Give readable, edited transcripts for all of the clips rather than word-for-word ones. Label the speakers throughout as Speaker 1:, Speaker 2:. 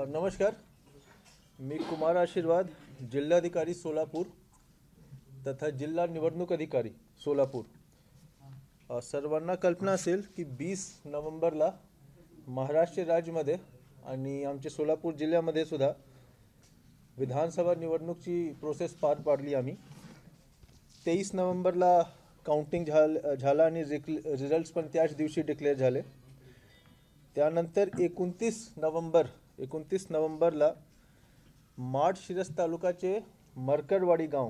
Speaker 1: नमस्कार. मी कुमार आशीर्वाद, जिल्हाधिकारी सोलापूर तथा जिल्हा निवडणूक अधिकारी सोलापूर. सर्वांना कल्पना असेल की 20 नोव्हेंबरला महाराष्ट्र राज्यामध्ये आणि आमच्या सोलापूर जिल्ह्यामध्ये सुद्धा विधानसभा निवडणूकची प्रोसेस पार पाडली आम्ही. 23 नोव्हेंबरला काउंटिंग झाला आणि रिझल्ट्स पण त्याच दिवशी डिक्लेअर झाले. त्यानंतर 29 नोव्हेंबरला माडशिरस तालुक्याचे मरकडवाडी गाव,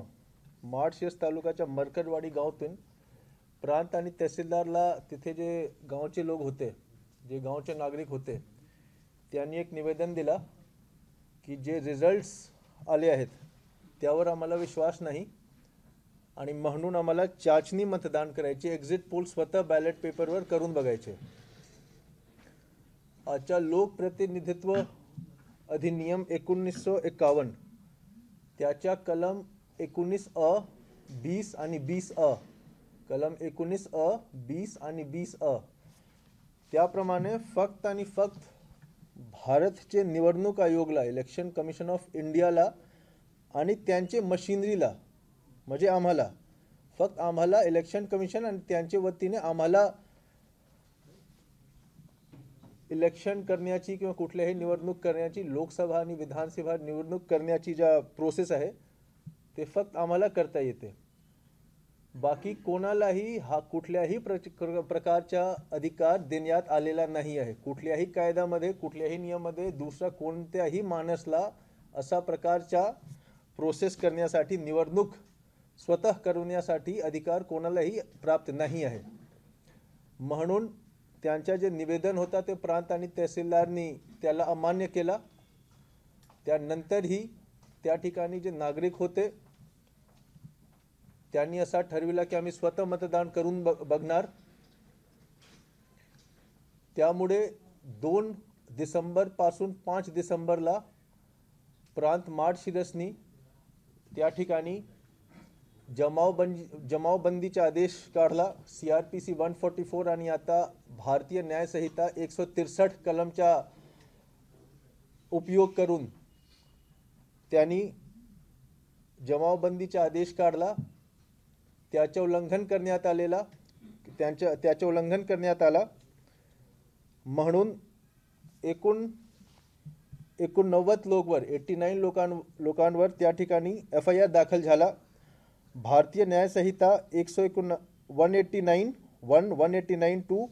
Speaker 1: माडशिरस तालुक्याच्या मरकडवाडी गावातून प्रांत आणि तहसीलदारला तिथे जे गावचे लोक होते, जे गावचे नागरिक होते, त्यांनी एक निवेदन दिला की जे रिझल्ट्स आले आहेत त्यावर आम्हाला विश्वास नाही आणि म्हणून आम्हाला चाचणी मतदान करायचे, एक्झिट पोल स्वतः बॅलेट पेपरवर करून बघायचे. आजच्या लोकप्रतिनिधित्व अधिनियम 1951 त्याच्या कलम 19A, 20 आणि 20A, कलम 19A, 20 आणि 20A त्याप्रमाणे फक्त आणि फक्त भारतचे निवडणूक आयोगला, इलेक्शन कमिशन ऑफ इंडियाला आणि त्यांचे मशिनरीला, म्हणजे आम्हाला, फक्त आम्हाला इलेक्शन कमिशन आणि त्यांच्या वतीने आम्हाला इलेक्शन करण्याची किंवा कुठल्याही निवडणूक करण्याची, लोकसभा आणि विधानसभा निवडणूक करण्याची ज्या प्रोसेस आहे ते फक्त आम्हाला करता येते. बाकी कोणालाही कुठल्याही प्रकारचा अधिकार देण्यात आलेला नाही आहे. कुठल्याही कायद्यामध्ये, कुठल्याही नियमामध्ये दुसरा कोणत्याही माणसाला असा प्रकारचा प्रोसेस करण्यासाठी, निवडणूक स्वतः करण्यासाठी अधिकार कोणालाही प्राप्त नाही आहे. म्हणून त्यांचा जे निवेदन होता ते प्रांत आणि तहसीलदारनी त्याला अमान्य केला. त्यानंतरही त्या ठिकाणी जे नागरिक होते त्यांनी असा ठरविला की आम्ही स्वतः मतदान करून बघणार. त्यामुळे 2 डिसेंबर पासून 5 डिसेंबरला प्रांत माडशिरसनी त्या ठिकाणी जमावबंदीचा आदेश काढला. CRPC 144 आणि आता भारतीय न्याय संहिता 163 कलमचा उपयोग करून त्यांनी जमावबंदीचा आदेश काढला. त्याचे उल्लंघन करण्यात आला. म्हणून 89 लोकांवर, 89 लोकांवर त्या ठिकाणी FIR दाखल झाला. भारतीय न्याय संहिता 189, 189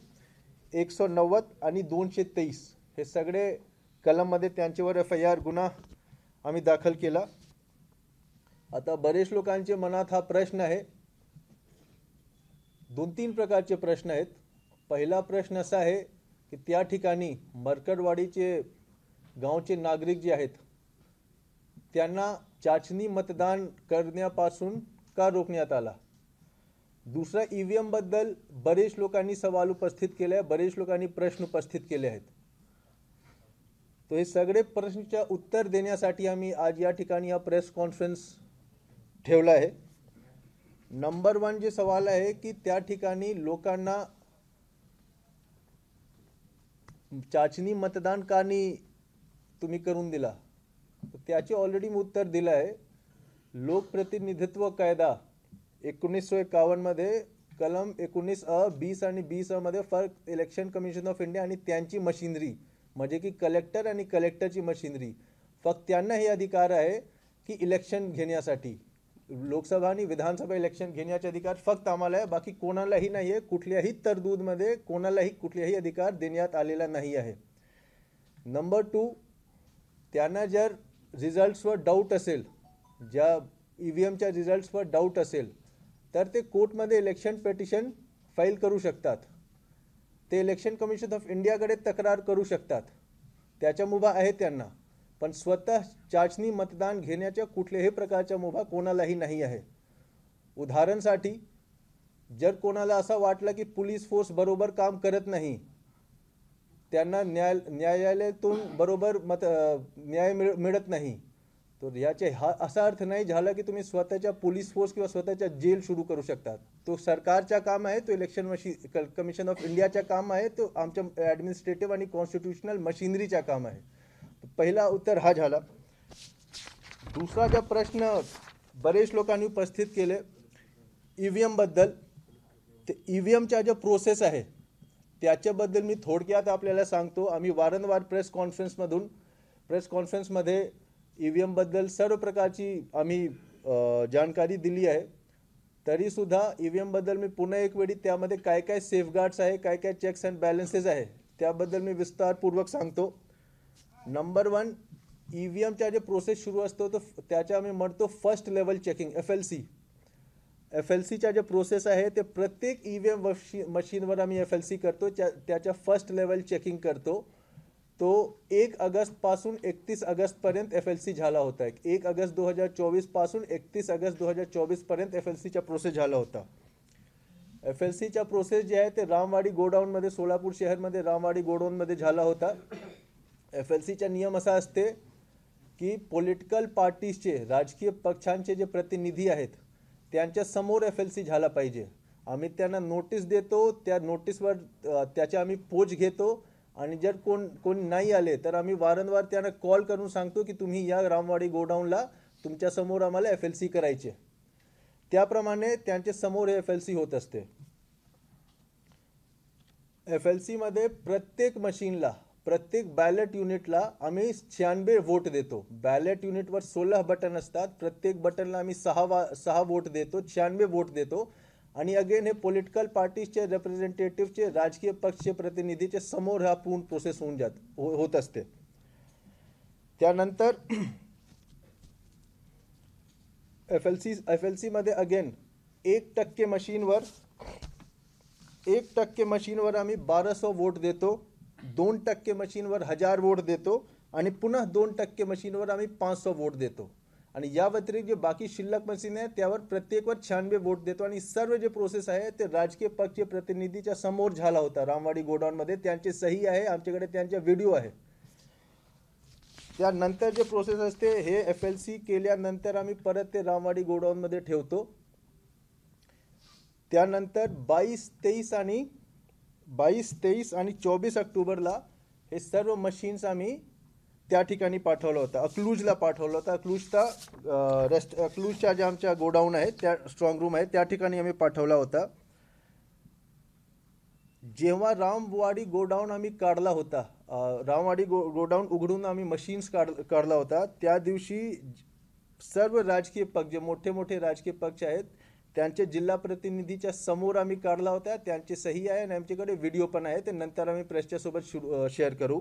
Speaker 1: 190 आणि 223 हे सगळे कलममध्ये त्यांच्यावर FIR गुन्हा आम्ही दाखल केला. आता बरेच लोकांच्या मनात हा प्रश्न आहे. 2-3 प्रकारचे प्रश्न आहेत. पहिला प्रश्न असा आहे की त्या ठिकाणी मरकडवाडीचे गावचे नागरिक जे आहेत त्यांना चाचणी मतदान करण्यापासून का रोखण्यात आला. दुसरा, EVM बद्दल बरेच लोकांनी सवाल उपस्थित केले, बरेच लोकांनी प्रश्न उपस्थित केले आहेत. तो हे सगळे प्रश्नांचे उत्तर देण्यासाठी आम्ही आज या ठिकाणी हा प्रेस कॉन्फरन्स ठेवला आहे. नंबर 1 जे सवाल आहे की त्या ठिकाणी लोकांना चाचणी मतदान का नाही तुम्ही करून दिला, त्याचे ऑलरेडी मी उत्तर दिलं आहे. लोकप्रतिनिधित्व कायदा 1951 मध्ये कलम 19A, 20 आणि 20A मध्ये फक्त इलेक्शन कमिशन ऑफ इंडिया आणि त्यांची मशिनरी, म्हणजे की कलेक्टर आणि कलेक्टरची मशिनरी, फक्त त्यांना हे अधिकार आहे की इलेक्शन घेण्यासाठी, लोकसभा आणि विधानसभा इलेक्शन घेण्याचे अधिकार फक्त आम्हाला आहे. बाकी कोणालाही नाही आहे. कुठल्याही तरतूदमध्ये कोणालाही कुठलाही अधिकार देण्यात आलेला नाही आहे. नंबर 2, त्यांना जर रिझल्ट्सवर डाऊट असेल, ज्या EVMच्या रिझल्ट्सवर डाऊट असेल तर ते कोर्टमध्ये इलेक्शन पिटिशन फाईल करू शकतात. ते इलेक्शन कमिशन ऑफ इंडियाकडे तक्रार करू शकतात. त्याच्या मुभा आहे त्यांना. पण स्वतः चाचणी मतदान घेण्याच्या कुठल्याही प्रकारच्या मुभा कोणालाही नाही आहे. उदाहरणासाठी जर कोणाला असं वाटलं की पोलीस फोर्स बरोबर काम करत नाही, त्यांना न्यायालयातून बरोबर न्याय मिळत नाही, तो याचे असा अर्थ नाही झाला की तुम्ही स्वतःच्या पोलीस फोर्स किंवा स्वतःच्या जेल सुरू करू शकता. तो सरकारचा काम आहे, तो इलेक्शन कमिशन ऑफ इंडियाचा काम आहे, तो आमच्या ॲडमिनिस्ट्रेटिव्ह आणि कॉन्स्टिट्यूशनल मशिनरीचा काम आहे. पहिला उत्तर हा झाला. दुसरा जो प्रश्न बरेच लोकांनी उपस्थित केले EVM बद्दल, ते EVMच्या जो प्रोसेस आहे त्याच्याबद्दल मी थोडक्यात आपल्याला सांगतो. आम्ही वारंवार प्रेस कॉन्फरन्समध्ये EVM बद्दल सर्व प्रकारची आम्ही जानकारी दिली आहे. तरी सुद्धा EVM बद्दल मी पुन्हा एक वेळी त्यामध्ये काय काय सेफगार्ड्स आहे, काय काय चेक्स अँड बॅलन्सेस आहे त्याबद्दल मी विस्तारपूर्वक सांगतो. नंबर 1, EVMचा जे प्रोसेस सुरू असतो तो त्याच्या आम्ही म्हणतो फर्स्ट लेवल चेकिंग FLCचा जे प्रोसेस आहे ते प्रत्येक EVM मशीनवर आम्ही FLC करतो. त्याच्या फर्स्ट लेवल चेकिंग करतो. तो 1 ऑगस्ट पासून 31 ऑगस्ट पर्यंत FLC झाला होता. 1 ऑगस्ट 2024 पासून 31 ऑगस्ट 2024 पर्यंत FLCचा प्रोसेस झाला होता. FLCचा प्रोसेस जे आहे ते रामवाडी गोडाऊनमध्ये, सोलापूर शहरमध्ये रामवाडी गोडाऊनमध्ये झाला होता. FLCचा नियम असा असते की पॉलिटिकल पार्टीजचे, राजकीय पक्षांचे जे प्रतिनिधी आहेत त्यांच्या समोर FLC झाला पाहिजे. आम्ही त्यांना नोटीस देतो, त्या नोटीसवर त्याच्या आम्ही पोच घेतो आणि जर कोण नाही आले तर आम्ही वारंवार त्यांना कॉल करून सांगतो की तुम्ही या रामवाडी गोडाऊनला तुमच्या समोर आम्हाला FLC करायचे. त्याप्रमाणे त्यांच्या समोर हे FLC होत असते. FLC मध्ये प्रत्येक मशीनला, प्रत्येक बॅलेट युनिटला आम्ही 96 वोट देतो. बॅलेट युनिटवर 16 बटन असतात. प्रत्येक बटनला आम्ही 6 वोट देतो, 96 वोट देतो. आणि अगेन हे पॉलिटिकल पार्टीजचे रिप्रेझेंटेटिव्हचे, राजकीय पक्षचे प्रतिनिधीचे समोर हा पूर्ण प्रोसेस होत असते. त्यानंतर FLC मध्ये अगेन 1% मशीनवर आम्ही 1200 वोट देतो, 2% मशीनवर 1000 वोट देतो आणि पुन्हा 2% मशीनवर आम्ही 500 वोट देतो. आणि या व्यतिरिक्त जे बाकी शिल्लक मशीन आहे त्यावर प्रत्येकवर 96 वोट देतो. आणि सर्व जे प्रोसेस आहे ते राजकीय पक्ष प्रतिनिधीच्या समोर झाला होता रामवाडी गोडाऊनमध्ये. त्यांचे सही आहे, आमच्याकडे त्यांचा व्हिडिओ आहे. त्यानंतर जे प्रोसेस असते हे FLC केल्यानंतर आम्ही परत ते रामवाडी गोडाऊनमध्ये ठेवतो. त्यानंतर 22, 23 आणि 24 ऑक्टोबरला हे सर्व मशीन्स आम्ही त्या ठिकाणी पाठवलं होतं. अकलूजला पाठवलं होतं. अकलूजच्या ज्या आमच्या गोडाऊन आहे, त्या स्ट्रॉंग रूम आहे, त्या ठिकाणी आम्ही पाठवला होता. जेव्हा रामवाडी गोडाऊन आम्ही काढला होता, रामवाडी गोडाऊन उघडून आम्ही मशीन्स काढला होता, त्या दिवशी सर्व राजकीय पक्ष, जे मोठे मोठे राजकीय पक्ष आहेत त्यांचे जिल्हा प्रतिनिधीच्या समोर आम्ही काढला होता. त्यांचे सही आहे आणि आमच्याकडे व्हिडिओ पण आहे, ते नंतर आम्ही प्रेसच्या सोबत शेअर करू.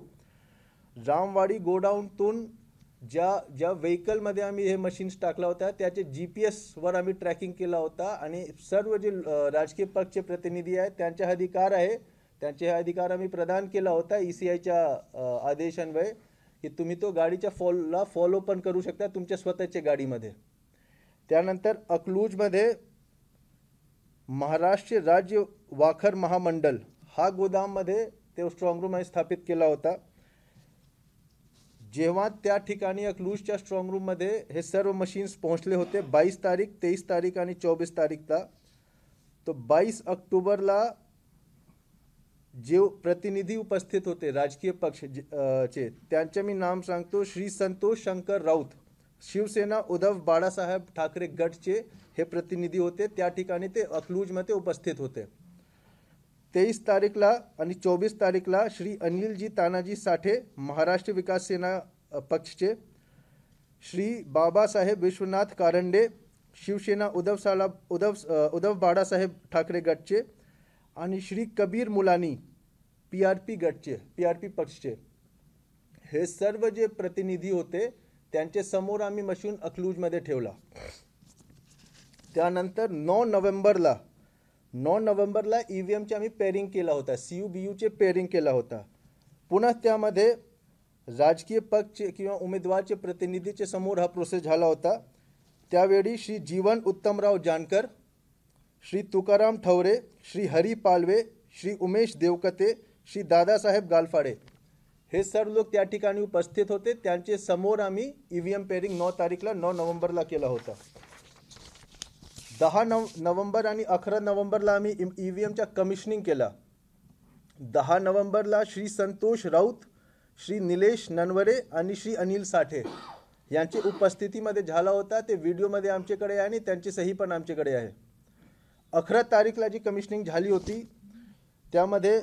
Speaker 1: रामवाडी गोडाऊनतून ज्या व्हेकलमध्ये आम्ही हे मशीन्स टाकला होता त्याचे GPS वर आम्ही ट्रॅकिंग केला होता. आणि सर्व जे राजकीय पक्षचे प्रतिनिधी आहेत त्यांचे अधिकार आहे, त्यांचे अधिकार आम्ही प्रदान केला होता ECIच्या आदेशान्वये की तुम्ही तो गाडीच्या फॉलो पण करू शकता तुमच्या स्वतःच्या गाडीमध्ये. त्यानंतर अकलूजमध्ये महाराष्ट्र राज्य वाखर महामंडळ हा गोदाममध्ये ते स्ट्रॉंग रूम स्थापित केला होता. जेव्हा त्या ठिकाणी अकलूजच्या स्ट्रॉंग रूममध्ये हे सर्व मशीन्स पोहोचले होते 22 तारीख, 23 तारीख आणि 24 तारीखला, तो 22 ऑक्टोबरला जे प्रतिनिधी उपस्थित होते राजकीय पक्षचे त्यांचे मी नाम सांगतो. श्री संतोष शंकर राऊत, शिवसेना उद्धव बाळासाहेब ठाकरे गटचे हे प्रतिनिधी होते. त्या ठिकाणी ते अकलूजमध्ये उपस्थित होते. 23 तारीखला आणि 24 तारीखला श्री अनिलजी तानाजी साठे, महाराष्ट्र विकास सेना पक्षचे, श्री बाबासाहेब विश्वनाथ कारंडे, शिवसेना उद्धव बाळासाहेब ठाकरे गटचे, आणि श्री कबीर मुलानी PRP पक्षचे, हे सर्व जे प्रतिनिधी होते त्यांचे समोर आम्ही मशीन अकलूजमध्ये ठेवला. त्यानंतर 9 नोव्हेंबरला EVMचे आम्ही पेअरिंग केला होता, CUBUचे पेअरिंग केला होता. पुन्हा त्यामध्ये राजकीय पक्ष किंवा उमेदवारचे प्रतिनिधीचे समोर हा प्रोसेस झाला होता. त्यावेळी श्री जीवन उत्तमराव जानकर, श्री तुकाराम ठवरे, श्री हरी पालवे, श्री उमेश देवकते, श्री दादासाहेब गालफाडे हे सर्व लोक त्या ठिकाणी उपस्थित होते. त्यांचे समोर आम्ही EVM पेअरिंग 9 नोव्हेंबरला केला होता. 10 नोव्हेंबर आणि 11 नोव्हेंबरला आम्ही EVMच्या कमिशनिंग केला. 10 नोव्हेंबरला श्री संतोष राऊत, श्री निलेश ननवरे आणि श्री अनिल साठे यांची उपस्थितीमध्ये झाला होता. ते व्हिडिओमध्ये आमच्याकडे आहे आणि त्यांची सही पण आमच्याकडे आहे. 11 तारीखला जी कमिशनिंग झाली होती त्यामध्ये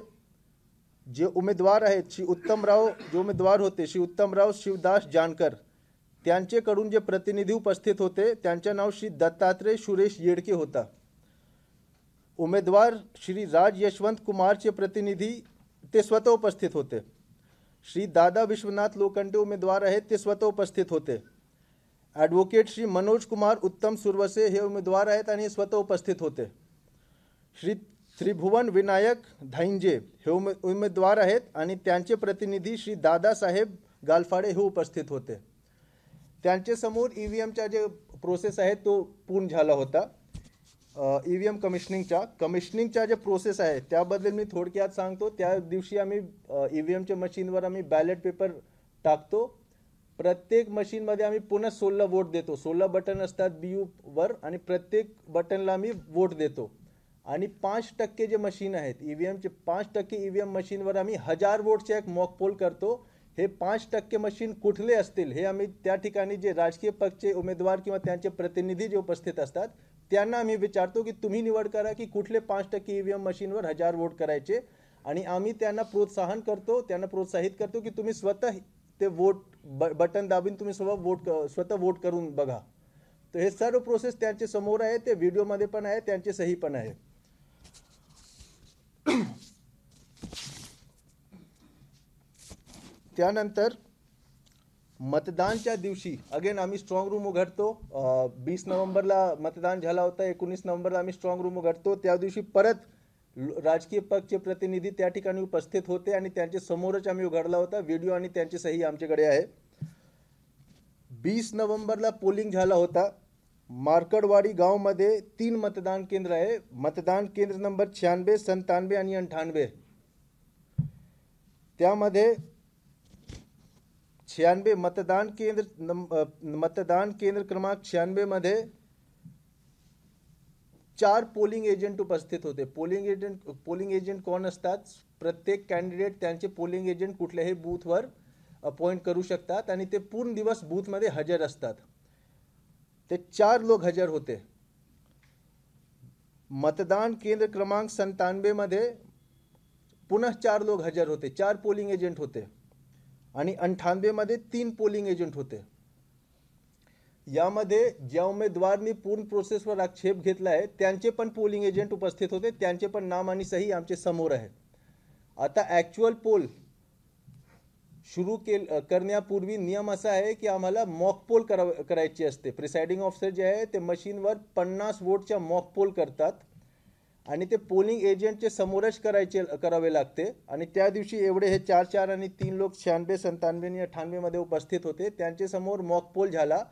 Speaker 1: जे उमेदवार आहेत श्री उत्तमराव, जे उमेदवार होते श्री उत्तमराव शिवदास जानकर, त्यांच्याकडून जे प्रतिनिधी उपस्थित होते त्यांचे नाव श्री दत्तात्रय सुरेश येडके होता. उमेदवार श्री राज यशवंत कुमारचे प्रतिनिधी ते स्वतः उपस्थित होते. श्री दादा विश्वनाथ लोखंडे उमेदवार आहेत, ते स्वतः उपस्थित होते. ॲडव्होकेट श्री मनोज कुमार उत्तम सुरवसे हे उमेदवार आहेत आणि स्वतः उपस्थित होते. श्री त्रिभुवन विनायक धाइंजे हे उमेदवार आहेत आणि त्यांचे प्रतिनिधी श्री दादासाहेब गालफाडे हे उपस्थित होते. त्यांच्या समोर ईव्हीएमचा जे प्रोसेस आहे तो पूर्ण झाला होता. ईव्हीएम कमिशनिंगचा जे प्रोसेस आहे त्याबद्दल मी थोडक्यात सांगतो. त्या दिवशी आम्ही ईव्हीएमच्या मशीनवर आम्ही बॅलेट पेपर टाकतो. प्रत्येक मशीनमध्ये आम्ही पुन्हा 16 वोट देतो. 16 बटन असतात BU-वर आणि प्रत्येक बटनला आम्ही वोट देतो. आणि 5% जे मशीन आहेत ईव्हीएमचे 5% ईव्हीएम मशीनवर आम्ही 1000 वोटचे एक मॉक पोल करतो. हे 5% मशीन कुठले असतील हे आम्ही त्या ठिकाणी जे राजकीय पक्षचे उमेदवार किंवा त्यांचे प्रतिनिधी जे उपस्थित असतात त्यांना आम्ही विचारतो की तुम्ही निवड करा की कुठले 5% ईव्हीएम मशीनवर 1000 वोट करायचे. आणि आम्ही त्यांना प्रोत्साहित करतो की तुम्ही स्वतः ते वोट बटन दाबून तुम्ही स्वतः वोट करून बघा. तर हे सर्व प्रोसेस त्यांच्या समोर आहे, ते व्हिडिओमध्ये पण आहे, त्यांची सही पण आहे. त्यानंतर मतदानच्या दिवशी अगेन आम्ही स्ट्रॉंग रूम उघडतो. 20 नोव्हेंबरला मतदान झाला होता, 19 नोव्हेंबरला आम्ही स्ट्रॉंग रूम उघडतो. त्या दिवशी परत राजकीय पक्षचे प्रतिनिधी त्या ठिकाणी उपस्थित होते आणि त्यांच्या समोरच आम्ही उघडला होता. व्हिडिओ आणि त्यांची सही आमच्याकडे आहे. 20 नोव्हेंबरला पोलिंग झाला होता. मार्कडवाडी गावमध्ये 3 मतदान केंद्र आहे. मतदान केंद्र नंबर 96, 97 आणि 98. त्यामध्ये 96 मतदान केंद्र क्रमांक 96 मध्ये 4 पोलिंग एजंट उपस्थित होते. पोलिंग एजंट कोण असतात? प्रत्येक कॅन्डिडेट त्यांचे पोलिंग एजंट कुठल्याही बूथवर अपॉइंट करू शकतात आणि ते पूर्ण दिवस बूथमध्ये हजर असतात. ते 4 लोक हजर होते. मतदान केंद्र क्रमांक 97 मध्ये पुन्हा 4 लोक हजर होते, 4 पोलिंग एजंट होते. आणि 98 मध्ये 3 पोलिंग एजंट होते. यामध्ये ज्या उमेदवारांनी पूर्ण प्रोसेसवर आक्षेप घेतला आहे त्यांचे पण पोलिंग एजंट उपस्थित होते, त्यांचे पण नाम आणि सही आमच्या समोर आहे. आता ॲक्च्युअल पोल सुरू करण्यापूर्वी नियम असा आहे की आम्हाला मॉक पोल करायची असते. प्रिसाइडिंग ऑफिसर जे आहे ते मशीनवर 50 वोटच्या मॉक पोल करतात आणि ते पोलिंग एजंटचे समोरच करावे लागते. आणि त्या दिवशी एवढे हे 4 आणि 3 लोक 96, 97 आणि 98 मध्ये उपस्थित होते. त्यांच्या समोर मॉक पोल झाला.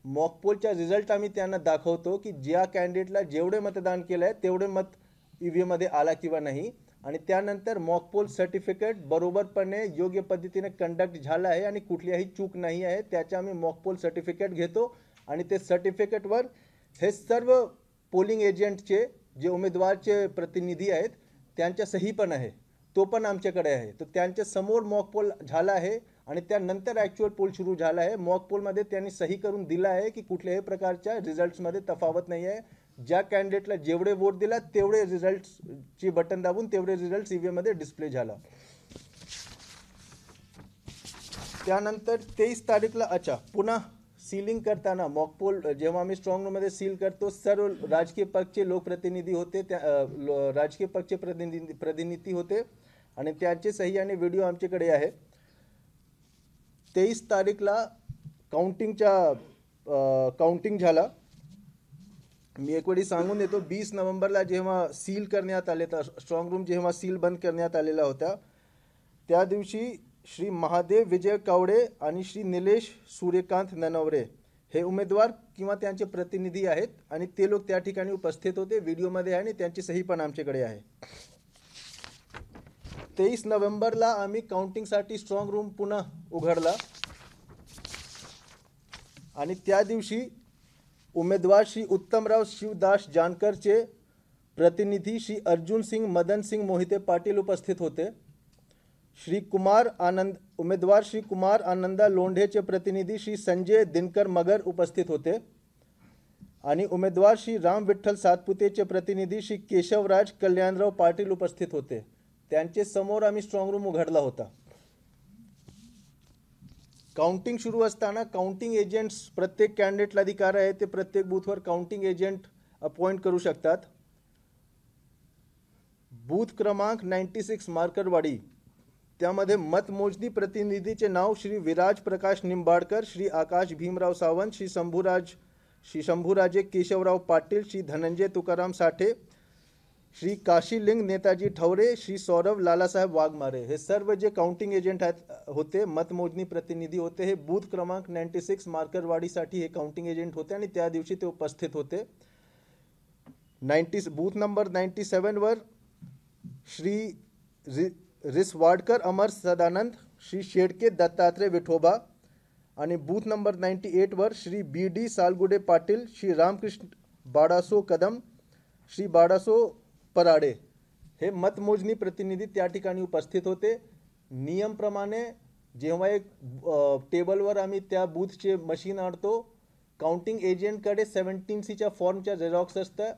Speaker 1: मॉक पोलचा रिझल्ट आम्ही त्यांना दाखवतो की ज्या कॅन्डिडेटला जेवढे मतदान केलं आहे तेवढे मत ईव्हीएम मध्ये आला किंवा नाही. आणि त्यानंतर मॉक पोल सर्टिफिकेट बरोबरपणे योग्य पद्धतीने कंडक्ट झाला आहे आणि कुठलीही चूक नाही आहे त्याचे आम्ही मॉक पोल सर्टिफिकेट घेतो. आणि ते सर्टिफिकेटवर हे सर्व पोलिंग एजंटचे जे उमेदवारचे प्रतिनिधी आहेत त्यांच्या सही पण आहे, तो पण आमच्याकडे आहे. तर त्यांच्या समोर मॉक पोल झाला आहे आणि त्यानंतर ॲक्च्युअल पोल सुरू झाला आहे. मॉक पोलमध्ये त्यांनी सही करून दिला आहे की कुठल्याही प्रकारच्या रिझल्ट्समध्ये तफावत नाही आहे. ज्या कॅन्डिडेटला जेवढे वोट दिला तेवढे रिझल्ट्सची बटन दाबून तेवढे रिझल्ट्स ईव्हीएममध्ये डिस्प्ले झाला. त्यानंतर 23 तारीखला पुन्हा सीलिंग करताना मॉक पोल जेव्हा आम्ही स्ट्रॉंग रूममध्ये सील करतो सर्व राजकीय पक्षचे लोकप्रतिनिधी होते, राजकीय पक्षचे प्रतिनिधी होते आणि त्यांचे सही आणि व्हिडिओ आमच्याकडे आहे. 23 तारीखला काउंटिंग झाला. मी एक वेळी सांगून देतो, 20 नोव्हेंबरला जेव्हा सील करण्यात आले तर स्ट्रॉंग रूम जेव्हा सील बंद करण्यात आलेला होता त्या दिवशी श्री महादेव विजय कावडे आणि श्री निलेश सूर्यकांत ननवरे हे उमेदवार किंवा त्यांचे प्रतिनिधी आहेत आणि ते लोक त्या ठिकाणी उपस्थित होते. व्हिडिओमध्ये आहे आणि त्यांची सही पण आमच्याकडे आहे. 23 नोव्हेंबरला आम्ही काउंटिंगसाठी स्ट्रॉंग रूम पुन्हा उघडला आणि त्या दिवशी उमेदवार श्री उत्तमराव शिवदास जानकरचे प्रतिनिधी श्री अर्जुन सिंग मदन सिंग मोहिते पाटील उपस्थित होते. श्री कुमार आनंद उमेदवार श्री कुमार आनंदा लोंढेचे प्रतिनिधी श्री संजय दिनकर मगर उपस्थित होते आणि उमेदवार श्री राम विठ्ठल सातपुतेचे प्रतिनिधी श्री केशवराज कल्याणराव पाटील उपस्थित होते. त्यांचे समोर आम्ही स्ट्रॉंग रूम उघडला होता. काउंटिंग सुरू असताना काउंटिंग एजंट्स प्रत्येक कॅन्डिडेटला अधिकार आहे ते प्रत्येक बूथवर काउंटिंग एजंट अपॉइंट करू शकतात. बूथ क्रमांक 96 मार्करवाडी त्यामध्ये मतमोजणी प्रतिनिधीचे नाव श्री विराज प्रकाश निंबाडकर, श्री आकाश भीमराव सावंत, श्री शंभूराजे केशवराव पाटील, श्री धनंजय तुकाराम साठे, श्री काशीलिंग नेताजी ठवरे, श्री सौरभ लालासाहेब वाघमारे हे सर्व जे काउंटिंग एजंट होते, मतमोजणी प्रतिनिधी होते, हे बूथ क्रमांक 96 मार्करवाडीसाठी हे काउंटिंग एजंट होते आणि त्या दिवशी ते उपस्थित होते. बूथ नंबर 97 वर श्री रिसवाडकर अमर सदानंद, श्री शेडके दत्तात्रय विठोबा आणि बूथ नंबर 98 वर श्री बी डी सालगुडे पाटील, श्री रामकृष्ण बाडासो कदम, श्री बाडासो पराडे हे मतमोजणी प्रतिनिधी त्या ठिकाणी उपस्थित होते. नियमप्रमाणे जेव्हा एक टेबलवर आम्ही त्या बूथचे मशीन आणतो, काउंटिंग एजंटकडे 17C फॉर्मच्या झेरॉक्स असतं,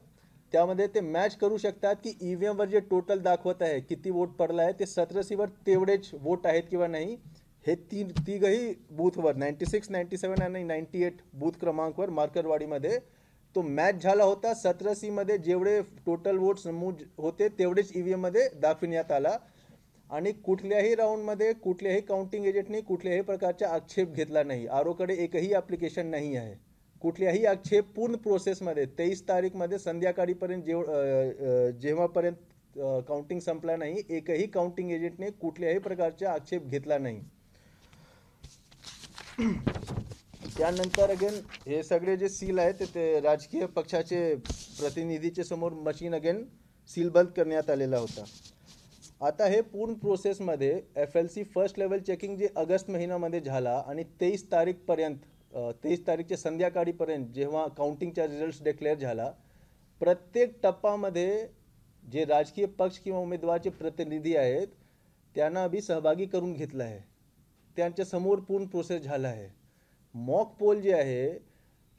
Speaker 1: त्यामध्ये ते मॅच करू शकतात की EVM वर जे टोटल दाखवत आहे किती वोट पडला आहे ते 17C वर तेवढेच वोट आहेत किंवा नाही. हे तिघही बूथवर 96, 97 आणि 98 बूथ क्रमांकवर मार्करवाडीमध्ये तो मॅच झाला होता. 17C मध्ये जेवढे टोटल वोट्स नमूद होते तेवढेच EVM मध्ये दाखविण्यात आला आणि कुठल्याही राऊंडमध्ये कुठल्याही काउंटिंग एजंटने कुठल्याही प्रकारचा आक्षेप घेतला नाही. आरोकडे एकही ॲप्लिकेशन नाही आहे. कुठल्याही आक्षेप पूर्ण प्रोसेसमध्ये 23 तारीखमध्ये संध्याकाळीपर्यंत जेव्हापर्यंत काउंटिंग संपला नाही एकही काउंटिंग एजंटने कुठल्याही प्रकारचा आक्षेप घेतला नाही. त्यानंतर अगेन हे सगळे जे सील आहेत ते राजकीय पक्षाचे प्रतिनिधीचे समोर मशीन अगेन सीलबंद करण्यात आलेला होता. आता हे पूर्ण प्रोसेसमध्ये FLC फर्स्ट लेवल चेकिंग जे ऑगस्ट महिन्यामध्ये झाला आणि 23 तारीखच्या संध्याकाळीपर्यंत जेव्हा काउंटिंगचा रिझल्ट डिक्लेअर झाला, प्रत्येक टप्प्यामध्ये जे राजकीय पक्ष किंवा उमेदवाराचे प्रतिनिधी आहेत त्यांना अभि सहभागी करून घेतला आहे. त्यांच्या समोर पूर्ण प्रोसेस झाला आहे. मॉक पोल जे आहे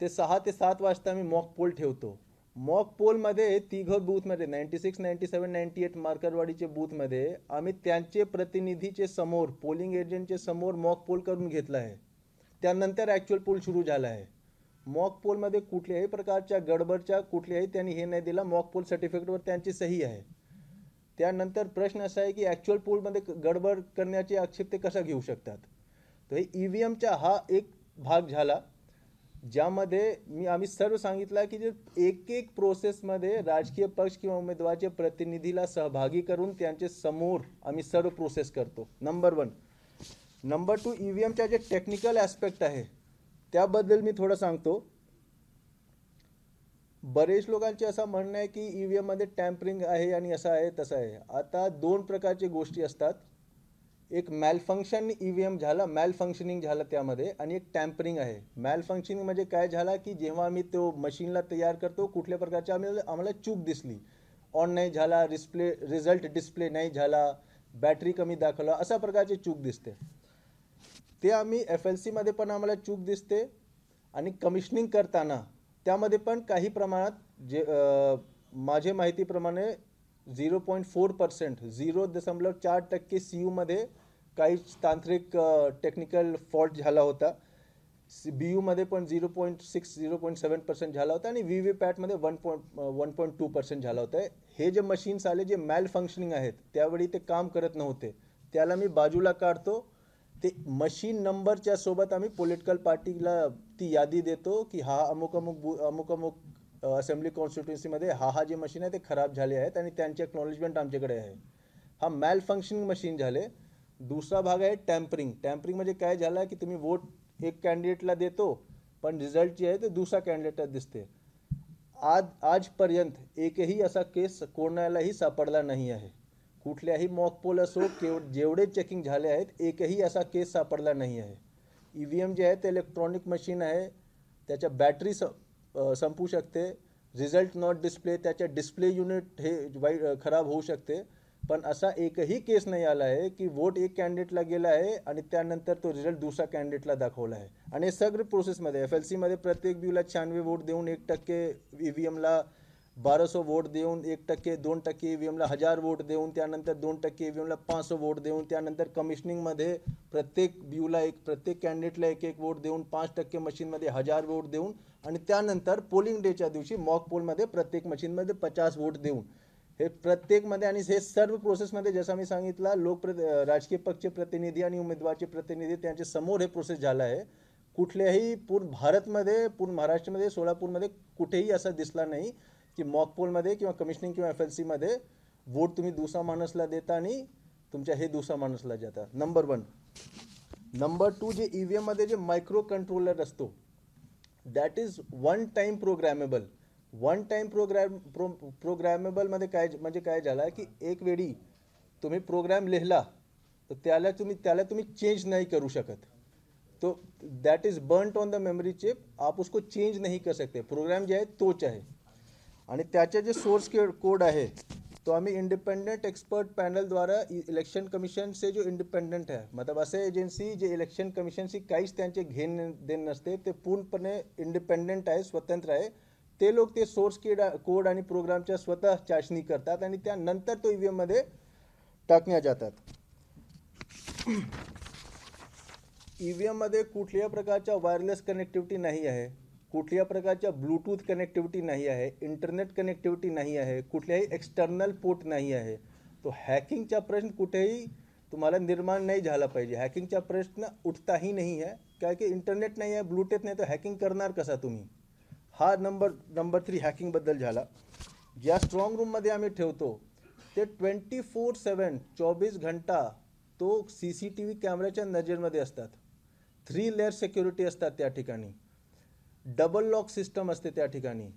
Speaker 1: ते 6 ते 7 वाजता आम्ही मॉक पोल ठेवतो. मॉक पोलमध्ये तिघं बूथमध्ये 96, 97, 98 मार्करवाडीचे बूथमध्ये आम्ही त्यांचे प्रतिनिधीचे समोर पोलिंग एजंटचे समोर मॉक पोल करून घेतला आहे. त्यानंतर ॲक्च्युअल पोल सुरू झाला आहे. मॉक पोलमध्ये कुठल्याही प्रकारच्या गडबडच्या कुठल्याही त्यांनी हे नाही दिला. मॉक पोल सर्टिफिकेटवर त्यांची सही आहे. त्यानंतर प्रश्न असा आहे की ॲक्च्युअल पोलमध्ये गडबड करण्याचे आक्षेप ते कसा घेऊ शकतात. तर हे EVMचा हा एक भाग झाला ज्यामध्ये आम्ही सर्व सांगितलं की जे एक प्रोसेसमध्ये राजकीय पक्ष किंवा उमेदवाराचे प्रतिनिधीला सहभागी करून त्यांचे समोर आम्ही सर्व प्रोसेस करतो. नंबर 1. नंबर 2, EVMचा जे टेक्निकल ॲस्पेक्ट आहे त्याबद्दल मी थोडं सांगतो. बरेच लोकांचे असं म्हणणं आहे की EVM मध्ये टॅम्परिंग आहे आणि असं आहे तसं आहे. आता 2 प्रकारचे गोष्टी असतात. एक मॅलफंक्शन EVM झाला, मॅलफंक्शनिंग झालं त्यामध्ये, आणि एक टॅम्परिंग आहे. मॅलफंक्शनिंग म्हणजे काय झाला की जेव्हा आम्ही तो मशीनला तयार करतो कुठल्या प्रकारच्या आम्हाला चूक दिसली, ऑन नाही झाला, रिझल्ट डिस्प्ले नाही झाला, बॅटरी कमी दाखवला, अशा प्रकारची चूक दिसते. ते आम्ही FLC मध्ये पण आम्हाला चूक दिसते आणि कमिशनिंग करताना त्यामध्ये पण काही प्रमाणात जे माझे माहितीप्रमाणे 0.4% 0.4% CU मध्ये काही तांत्रिक टेक्निकल फॉल्ट झाला होता. BU मध्ये पण 0.6 0.7% झाला होता आणि VVPAT मध्ये 1.2% झाला होता. हे जे मशीन्स आले जे मॅल फंक्शनिंग आहेत त्यावेळी ते काम करत नव्हते, त्याला मी बाजूला काढतो. ते मशीन नंबरच्या सोबत आम्ही पॉलिटिकल पार्टीला ती यादी देतो की हा अमुक अमुक असेंब्ली कॉन्स्टिट्युन्सीमध्ये हा जे मशीन आहे ते खराब झाले आहेत आणि त्यांचे एक्नॉलेजमेंट आमच्याकडे आहे. हा मॅल फंक्शनिंग मशीन झाले. दुसरा भाग आहे टॅम्परिंग. टॅम्परिंग म्हणजे काय झालं की तुम्ही वोट एक कॅन्डिडेटला देतो पण रिझल्ट जे आहे ते दुसरा कॅन्डिडेटला दिसते. आजपर्यंत एकही असा केस कोणालाही सापडला नाही आहे. कुठल्याही मॉक पोल असो जेवढे चेकिंग झाले आहेत एकही असा केस सापडला नाही आहे. EVM जे आहे ते इलेक्ट्रॉनिक मशीन आहे, त्याच्या बॅटरी संपू शकते, रिझल्ट नॉट डिस्प्ले, त्याच्या डिस्प्ले युनिट हे खराब होऊ शकते. पण असा एकही केस नाही आला आहे की वोट एक कॅन्डिडेटला गेला आहे आणि त्यानंतर तो रिझल्ट दुसऱ्या कॅन्डिडेटला दाखवला आहे. आणि हे सगळे प्रोसेसमध्ये FLC मध्ये प्रत्येक ब्यूला 96 वोट देऊन 1% EVMला 1200 वोट देऊन 1%, 2% EVMला 1000 वोट देऊन त्यानंतर 2% EVMला 500 वोट देऊन त्यानंतर कमिशनिंगमध्ये प्रत्येक ब्यूला प्रत्येक कॅन्डिडेटला 1-1 वोट देऊन 5% मशीनमध्ये 1000 वोट देऊन आणि त्यानंतर पोलिंग डेच्या दिवशी मॉक पोलमध्ये प्रत्येक मशीनमध्ये 50 वोट देऊन हे प्रत्येकमध्ये. आणि हे सर्व प्रोसेसमध्ये जसं मी सांगितलं राजकीय पक्ष प्रतिनिधी आणि उमेदवारचे प्रतिनिधी त्यांच्या समोर हे प्रोसेस झाला आहे. कुठल्याही पूर्ण भारतमध्ये पूर्ण महाराष्ट्रामध्ये सोलापूरमध्ये कुठेही असा दिसला नाही की मॉक पोलमध्ये किंवा कमिशनिंग किंवा FLC मध्ये वोट तुम्ही दुसऱ्या माणसाला देता आणि तुमच्या हे दुसऱ्या माणसाला जाता. नंबर 1. नंबर 2, जे EVM मध्ये जे मायक्रो कंट्रोलर असतो that is one time programmable. One time प्रोग्रॅमेबलमध्ये काय म्हणजे काय झालं की एक वेळी तुम्ही प्रोग्राम लिहिला तर त्याला तुम्ही चेंज नहीं करू शकत. तो that is burnt on the memory chip. आप उसको चेंज नहीं कर सकते. प्रोग्राम जो आहे तोच आहे. आणि त्याचे जे सोर्स कोड आहे तो आम्ही इंडिपेंडेंट एक्सपर्ट पॅनल द्वारा इलेक्शन कमिशन से जो इंडिपेंडेंट है मतलब असे एजन्सी जे इलेक्शन कमिशनशी काहीच त्यांचे घेण देण नसते, ते पूर्णपणे इंडिपेंडेंट आहे, स्वतंत्र आहे. ते लोक ते सोर्स कोड आणि प्रोग्रामच्या स्वतः चाचणी करतात आणि त्यानंतर तो EVM मध्ये टाकण्यात जातात. EVM मध्ये कुठल्याही प्रकारच्या वायरलेस कनेक्टिव्हिटी नाही आहे, कुठल्याही प्रकारच्या ब्लूटूथ कनेक्टिव्हिटी नाही आहे, इंटरनेट कनेक्टिव्हिटी नाही आहे, कुठल्याही एक्सटर्नल पोर्ट नाही आहे. तो हॅकिंगचा प्रश्न कुठेही तुम्हाला निर्माण नाही झाला पाहिजे. हॅकिंगचा प्रश्न उठताही नाही आहे, कारण की इंटरनेट नाही आहे, ब्लूटूथ नाही, तर हॅकिंग करणार कसा तुम्ही. हा नंबर 3 हॅकिंगबद्दल झाला. ज्या स्ट्रॉंग रूममध्ये आम्ही ठेवतो ते 24/7 24 घंटा तो CCTV कॅमेऱ्याच्या नजरेमध्ये असतात. 3 लेअर सिक्युरिटी असतात त्या ठिकाणी, डबल लॉक सिस्टम असते त्या ठिकाणी.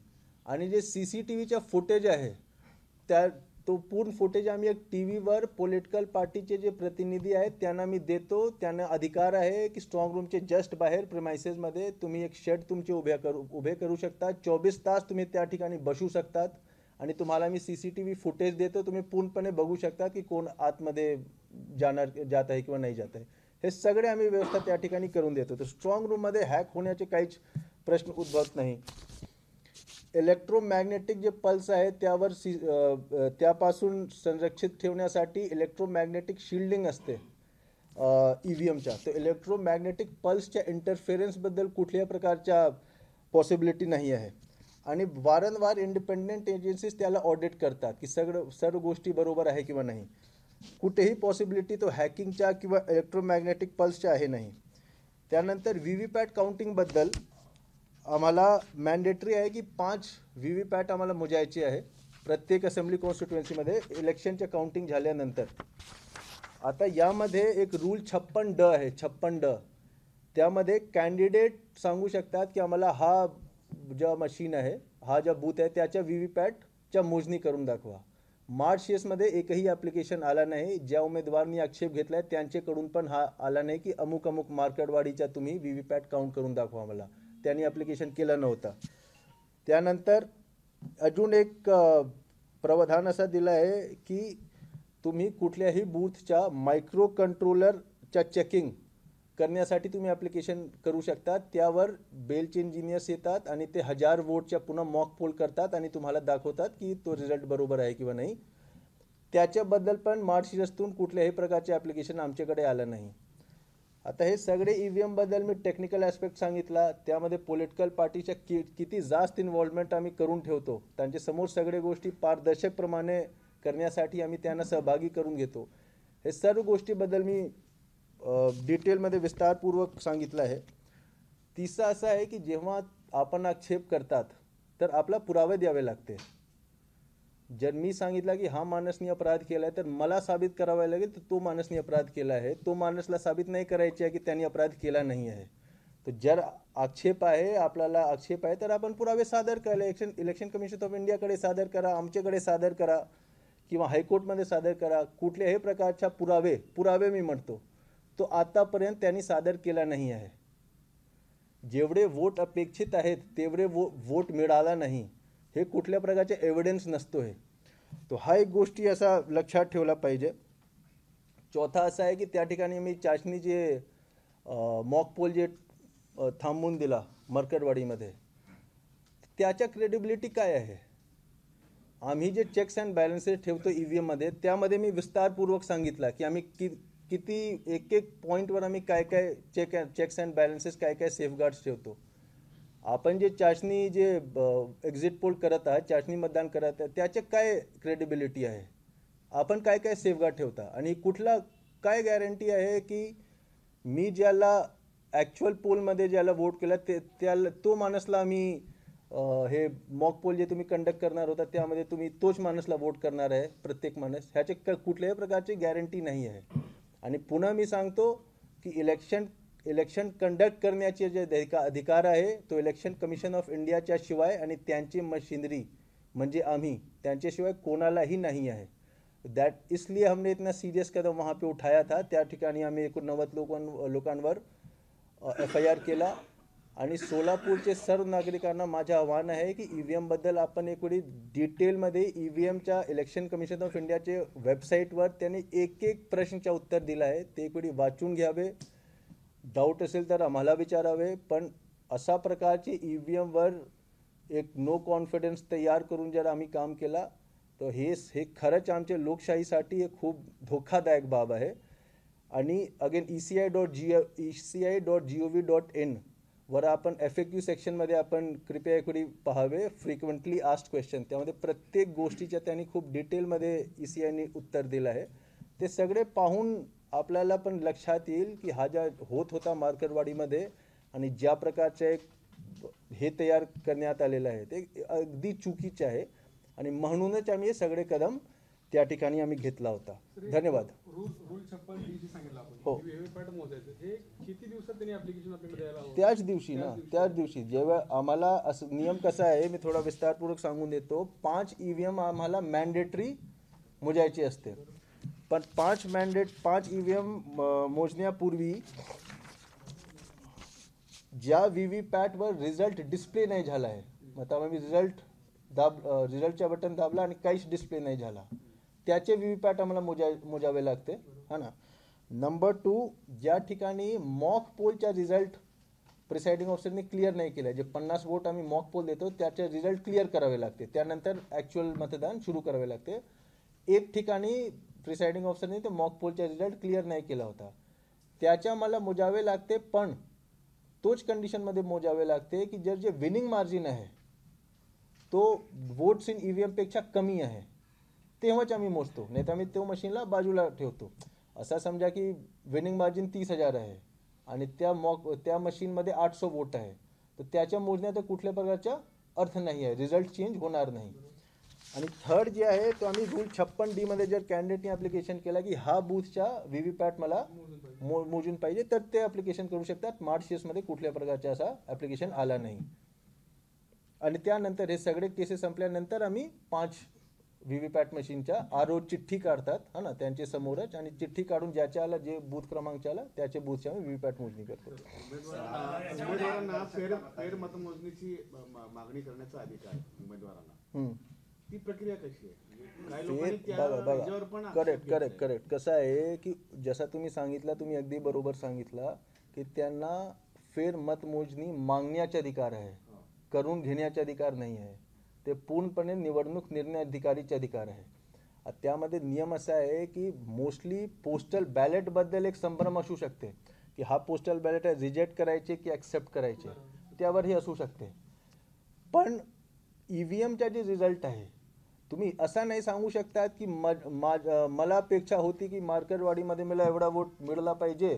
Speaker 1: आणि जे CCTVचा फुटेज आहे तो पूर्ण फुटेज आम्ही एक टीव्हीवर पॉलिटिकल पार्टीचे जे प्रतिनिधी आहेत त्यांना मी देतो. त्यांना अधिकार आहे की स्ट्रॉंग रूमचे जस्ट बाहेर प्रिमाइसेसमध्ये तुम्ही एक शेड तुमचे उभे करू शकता. 24 तास तुम्ही त्या ठिकाणी बसू शकतात आणि तुम्हाला मी CCTV फुटेज देतो. तुम्ही पूर्णपणे बघू शकता की कोण आतमध्ये जात आहे किंवा नाही जात आहे. हे सगळे आम्ही व्यवस्था त्या ठिकाणी करून देतो. तर स्ट्रॉंग रूममध्ये हॅक होण्याचे काहीच प्रश्न उद्भवत नाही. इलेक्ट्रोमॅग्नेटिक जे पल्स आहे त्यावर त्यापासून संरक्षित ठेवण्यासाठी इलेक्ट्रोमॅग्नेटिक शिल्डिंग असते EVMच्या. तर इलेक्ट्रोमॅग्नेटिक पल्सच्या इंटरफेरन्सबद्दल कुठल्याही प्रकारच्या पॉसिबिलिटी नाही आहे. आणि वारंवार इंडिपेंडेंट एजन्सीज त्याला ऑडिट करतात की सर्व गोष्टी बरोबर आहे किंवा नाही. कुठेही पॉसिबिलिटी तो हॅकिंगच्या किंवा इलेक्ट्रोमॅग्नेटिक पल्सच्या आहे नाही. त्यानंतर VVPAT काउंटिंगबद्दल आम्हाला मॅन्डेटरी आहे की 5 VVPAT आम्हाला मोजायची आहे प्रत्येक असेंब्ली कॉन्स्टिट्युएन्सीमध्ये इलेक्शनच्या काउंटिंग झाल्यानंतर. आता यामध्ये एक रूल 56D आहे. 56D त्यामध्ये कॅन्डिडेट सांगू शकतात की आम्हाला हा ज्या मशीन आहे, हा ज्या बूथ आहे त्याच्या VVPATच्या मोजणी करून दाखवा. मार्च मध्ये एकही ॲप्लिकेशन आला नाही. ज्या उमेदवारांनी आक्षेप घेतला आहे त्यांच्याकडून पण हा आला नाही की अमुक मार्केटवाडीच्या तुम्ही VVPAT काउंट करून दाखवा मला. त्यांनी ॲप्लिकेशन केलं नव्हतं. त्यानंतर अजून एक प्रावधान असा दिला आहे की तुम्ही कुठल्याही बूथच्या मायक्रो कंट्रोलरच्या चेकिंग करण्यासाठी तुम्ही ॲप्लिकेशन करू शकता. त्यावर बेलचे इंजिनियर्स येतात आणि ते 1000 वोटच्या पुन्हा मॉक पोल करतात आणि तुम्हाला दाखवतात की तो रिझल्ट बरोबर आहे किंवा नाही. त्याच्याबद्दल पण मार्चपासून कुठल्याही प्रकारचे ॲप्लिकेशन आमच्याकडे आलं नाही. आता हे सगळे EVM बद्दल मी टेक्निकल ॲस्पेक्ट सांगितला. त्यामध्ये पॉलिटिकल पार्टीच्या किती जास्त इन्व्हॉल्वमेंट आम्ही करून ठेवतो, त्यांच्या समोर सगळे गोष्टी पारदर्शकप्रमाणे करण्यासाठी आम्ही त्यांना सहभागी करून घेतो. हे सर्व गोष्टीबद्दल मी डिटेलमध्ये विस्तारपूर्वक सांगितलं आहे. तिसरं असं आहे की जेव्हा आपण आक्षेप करतात तर आपला पुरावे द्यावे लागते. जर मी सांगितलं की हा माणसने अपराध केला आहे तर मला साबित करावे लागेल तर तो माणसने अपराध केला आहे. तो माणसला साबित नाही करायचे आहे की त्यांनी अपराध केला नाही आहे. तर जर आक्षेप आहे, आपल्याला आक्षेप आहे तर आपण पुरावे सादर करा. इलेक्शन कमिशन ऑफ इंडियाकडे सादर करा, आमच्याकडे सादर करा किंवा हायकोर्टमध्ये सादर करा. कुठल्याही प्रकारच्या पुरावे मी म्हणतो तो आतापर्यंत त्यांनी सादर केला नाही आहे. जेवढे वोट अपेक्षित आहेत तेवढे वोट मिळाला नाही, हे कुठल्या प्रकारचे एव्हिडन्स नसतो आहे. तो हा एक गोष्टी असा लक्षात ठेवला पाहिजे. चौथा असा आहे की त्या ठिकाणी मी चाचणी जे मॉक पोल जे थांबवून दिला मरकरवाडीमध्ये, त्याच्या क्रेडिबिलिटी काय आहे. आम्ही जे चेक्स अँड बॅलन्सेस ठेवतो EVM मध्ये, त्यामध्ये मी विस्तारपूर्वक सांगितलं की आम्ही किती एक एक पॉईंटवर आम्ही काय काय चेक्स अँड बॅलन्सेस काय काय सेफगार्ड्स ठेवतो. आपण जे चाचणी जे एक्झिट पोल करत आहात, चाचणी मतदान करत आहे, त्याचे काय क्रेडिबिलिटी आहे, आपण काय काय सेफगार्ड ठेवता आणि कुठला काय गॅरंटी आहे की मी ज्याला ॲक्च्युअल पोलमध्ये ज्याला वोट केला त्याला तो माणसला आम्ही हे मॉक पोल जे तुम्ही कंडक्ट करणार होता त्यामध्ये तुम्ही तोच माणसला वोट करणार आहे प्रत्येक माणूस, ह्याचे कुठल्याही प्रकारची गॅरंटी नाही आहे. आणि पुन्हा मी सांगतो की इलेक्शन कंडक्ट करण्याचे जे अधिकार आहे तो इलेक्शन कमिशन ऑफ इंडियाच्या शिवाय आणि त्यांची मशिनरी म्हणजे आम्ही त्यांच्याशिवाय कोणालाही नाही आहे. इसलिए हमने इतना सीरियस कदम वहाँ पे उठाया था. त्या ठिकाणी आम्ही 89 लोकांवर FIR केला. आणि सोलापूरचे सर्व नागरिकांना माझे आव्हान आहे की EVM बद्दल आपण एक वेळी डिटेलमध्ये EVMच्या इलेक्शन कमिशन ऑफ इंडियाचे वेबसाईटवर त्यांनी एक एक प्रश्नाचे उत्तर दिलं आहे, ते एक वेळी वाचून घ्यावे. डाऊट असेल तर आम्हाला विचारावे. पण अशा प्रकारची EVMवर एक नो कॉन्फिडन्स तयार करून जर आम्ही काम केला तर हे खरंच आमच्या लोकशाहीसाठी एक खूप धोकादायक बाब आहे. आणि अगेन ECI.gov.in वर आपण FAQ सेक्शनमध्ये आपण कृपया इकडे पाहावे, फ्रिक्वेंटली आस्क्ड क्वेश्चन. त्यामध्ये प्रत्येक गोष्टीच्या त्यांनी खूप डिटेलमध्ये ECIने उत्तर दिलं आहे. ते सगळे पाहून आपल्याला पण लक्षात येईल की हा ज्या होत होता मार्करवाडीमध्ये आणि ज्या प्रकारचे हे तयार करण्यात आलेलं आहे ते अगदी चुकीचे आहे. आणि म्हणूनच आम्ही हे सगळे कदम त्या ठिकाणी आम्ही घेतला होता. धन्यवाद.
Speaker 2: रूल 56D सांगितलं आपण,
Speaker 1: हो.
Speaker 2: व्हीव्हीपॅट मोजायचं, हे किती दिवसात त्यांनी ऍप्लिकेशन आपल्याकडे द्यायला हवं?
Speaker 1: त्याच दिवशी ना, त्याच दिवशी जेव्हा आम्हाला असं नियम कसा आहे मी थोडा विस्तारपूर्वक सांगून देतो. 5 EVM आम्हाला मॅन्डेटरी मोजायची असते. पण 5 EVM मोजण्यापूर्वी ज्या व्हीव्हीपॅटवर रिझल्ट डिस्प्ले नाही झाला आहे, मतलब आम्ही रिझल्टच्या बटन दाबला आणि काहीच डिस्प्ले नाही झाला, त्याचे व्हीव्हीपॅट आम्हाला मोजावे लागते, हा ना. नंबर 2, ज्या ठिकाणी मॉक पोलचा रिझल्ट प्रिसाइडिंग ऑफिसरने क्लिअर नाही केला, जे 50 वोट आम्ही मॉक पोल देतो त्याचे रिझल्ट क्लिअर करावे लागते, त्यानंतर ॲक्च्युअल मतदान सुरू करावे लागते. एक ठिकाणी प्रिसाइडिंग ऑफिसरने ते मॉक पोलचा रिझल्ट क्लिअर नाही केला होता, त्याच्या मला मोजावे लागते. पण तोच कंडिशनमध्ये मोजावे लागते की जर जे विनिंग मार्जिन आहे तो वोट्स इन EVM पेक्षा कमी आहे तेव्हाच आम्ही मोजतो, नाही तर आम्ही तो मशीनला बाजूला ठेवतो. असा समजा की विनिंग मार्जिन 30,000 आहे आणि त्या मशीनमध्ये 800 वोट आहे, तर त्याच्या मोजण्यात कुठल्या प्रकारचा अर्थ नाही आहे, रिझल्ट चेंज होणार नाही. आणि थर्ड जे आहे तो आम्ही रूल 56D मध्ये जर कॅन्डिडेटने ॲप्लिकेशन केला की हा बूथचा व्हीव्हीपॅट मला मोजून पाहिजे, तर ते ॲप्लिकेशन करू शकतात. मार्चेसमध्ये कुठल्या प्रकारचा असा ॲप्लिकेशन आला नाही. आणि त्यानंतर हे सगळे केसेस संपल्यानंतर आम्ही 5 व्हीव्हीपॅट मशीनच्या RO चिठ्ठी काढतात, हा ना, त्यांच्या समोरच, आणि चिठ्ठी काढून ज्याच्याला जे बूथ क्रमांक आला त्याच्या बूथची आम्ही व्हीव्हीपॅट मोजणी करतो.
Speaker 3: उमेदवारांना फेर मतमोजणीची मागणी करण्याचा अधिकार उमेदवारांना, ती प्रक्रिया कशी आहे?
Speaker 1: करेक्ट. कसं आहे की जसं तुम्ही सांगितलं, तुम्ही अगदी बरोबर सांगितलं की त्यांना फेर मतमोजणी मागण्याचा अधिकार आहे, करून घेण्याचा अधिकार नाही आहे. ते पूर्णपणे निवडणूक निर्णय अधिकारीचे अधिकार आहे. त्यामध्ये नियम असा आहे की मोस्टली पोस्टल बॅलेटबद्दल एक संभ्रम असू शकते की हा पोस्टल बॅलेट आहे, रिजेक्ट करायचे की ॲक्सेप्ट करायचे, त्यावरही असू शकते. पण EVMचा जे रिझल्ट आहे, तुम्ही असा नाही सांगू शकतात की मला अपेक्षा होती की मार्करवाडीमध्ये मला एवढा वोट मिळाला पाहिजे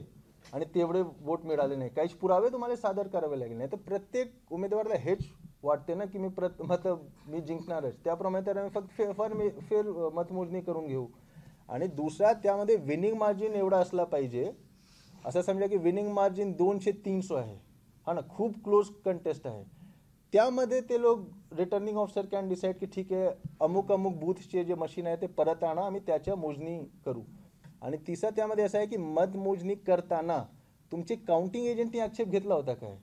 Speaker 1: आणि तेवढे वोट मिळाले नाही. काहीच पुरावे तुम्हाला सादर करावे लागेल. नाही तर प्रत्येक उमेदवाराला हेच वाटते ना की मी जिंकणारच, त्याप्रमाणे तर आम्ही फक्त फेर मतमोजणी करून घेऊ. आणि दुसरा त्यामध्ये विनिंग मार्जिन एवढा असला पाहिजे, असं समजा की विनिंग मार्जिन 200-300 आहे, हा ना, खूप क्लोज कंटेस्ट आहे. त्यामध्ये ते लोक रिटर्निंग ऑफिसर कॅन डिसाईड की ठीक आहे अमुक बूथचे जे मशीन आहे ते परत आणा, आम्ही त्याच्या मोजणी करू. आणि तिसरा त्यामध्ये असं आहे की मतमोजणी करताना तुमचे काउंटिंग एजंटनी आक्षेप घेतला होता काय?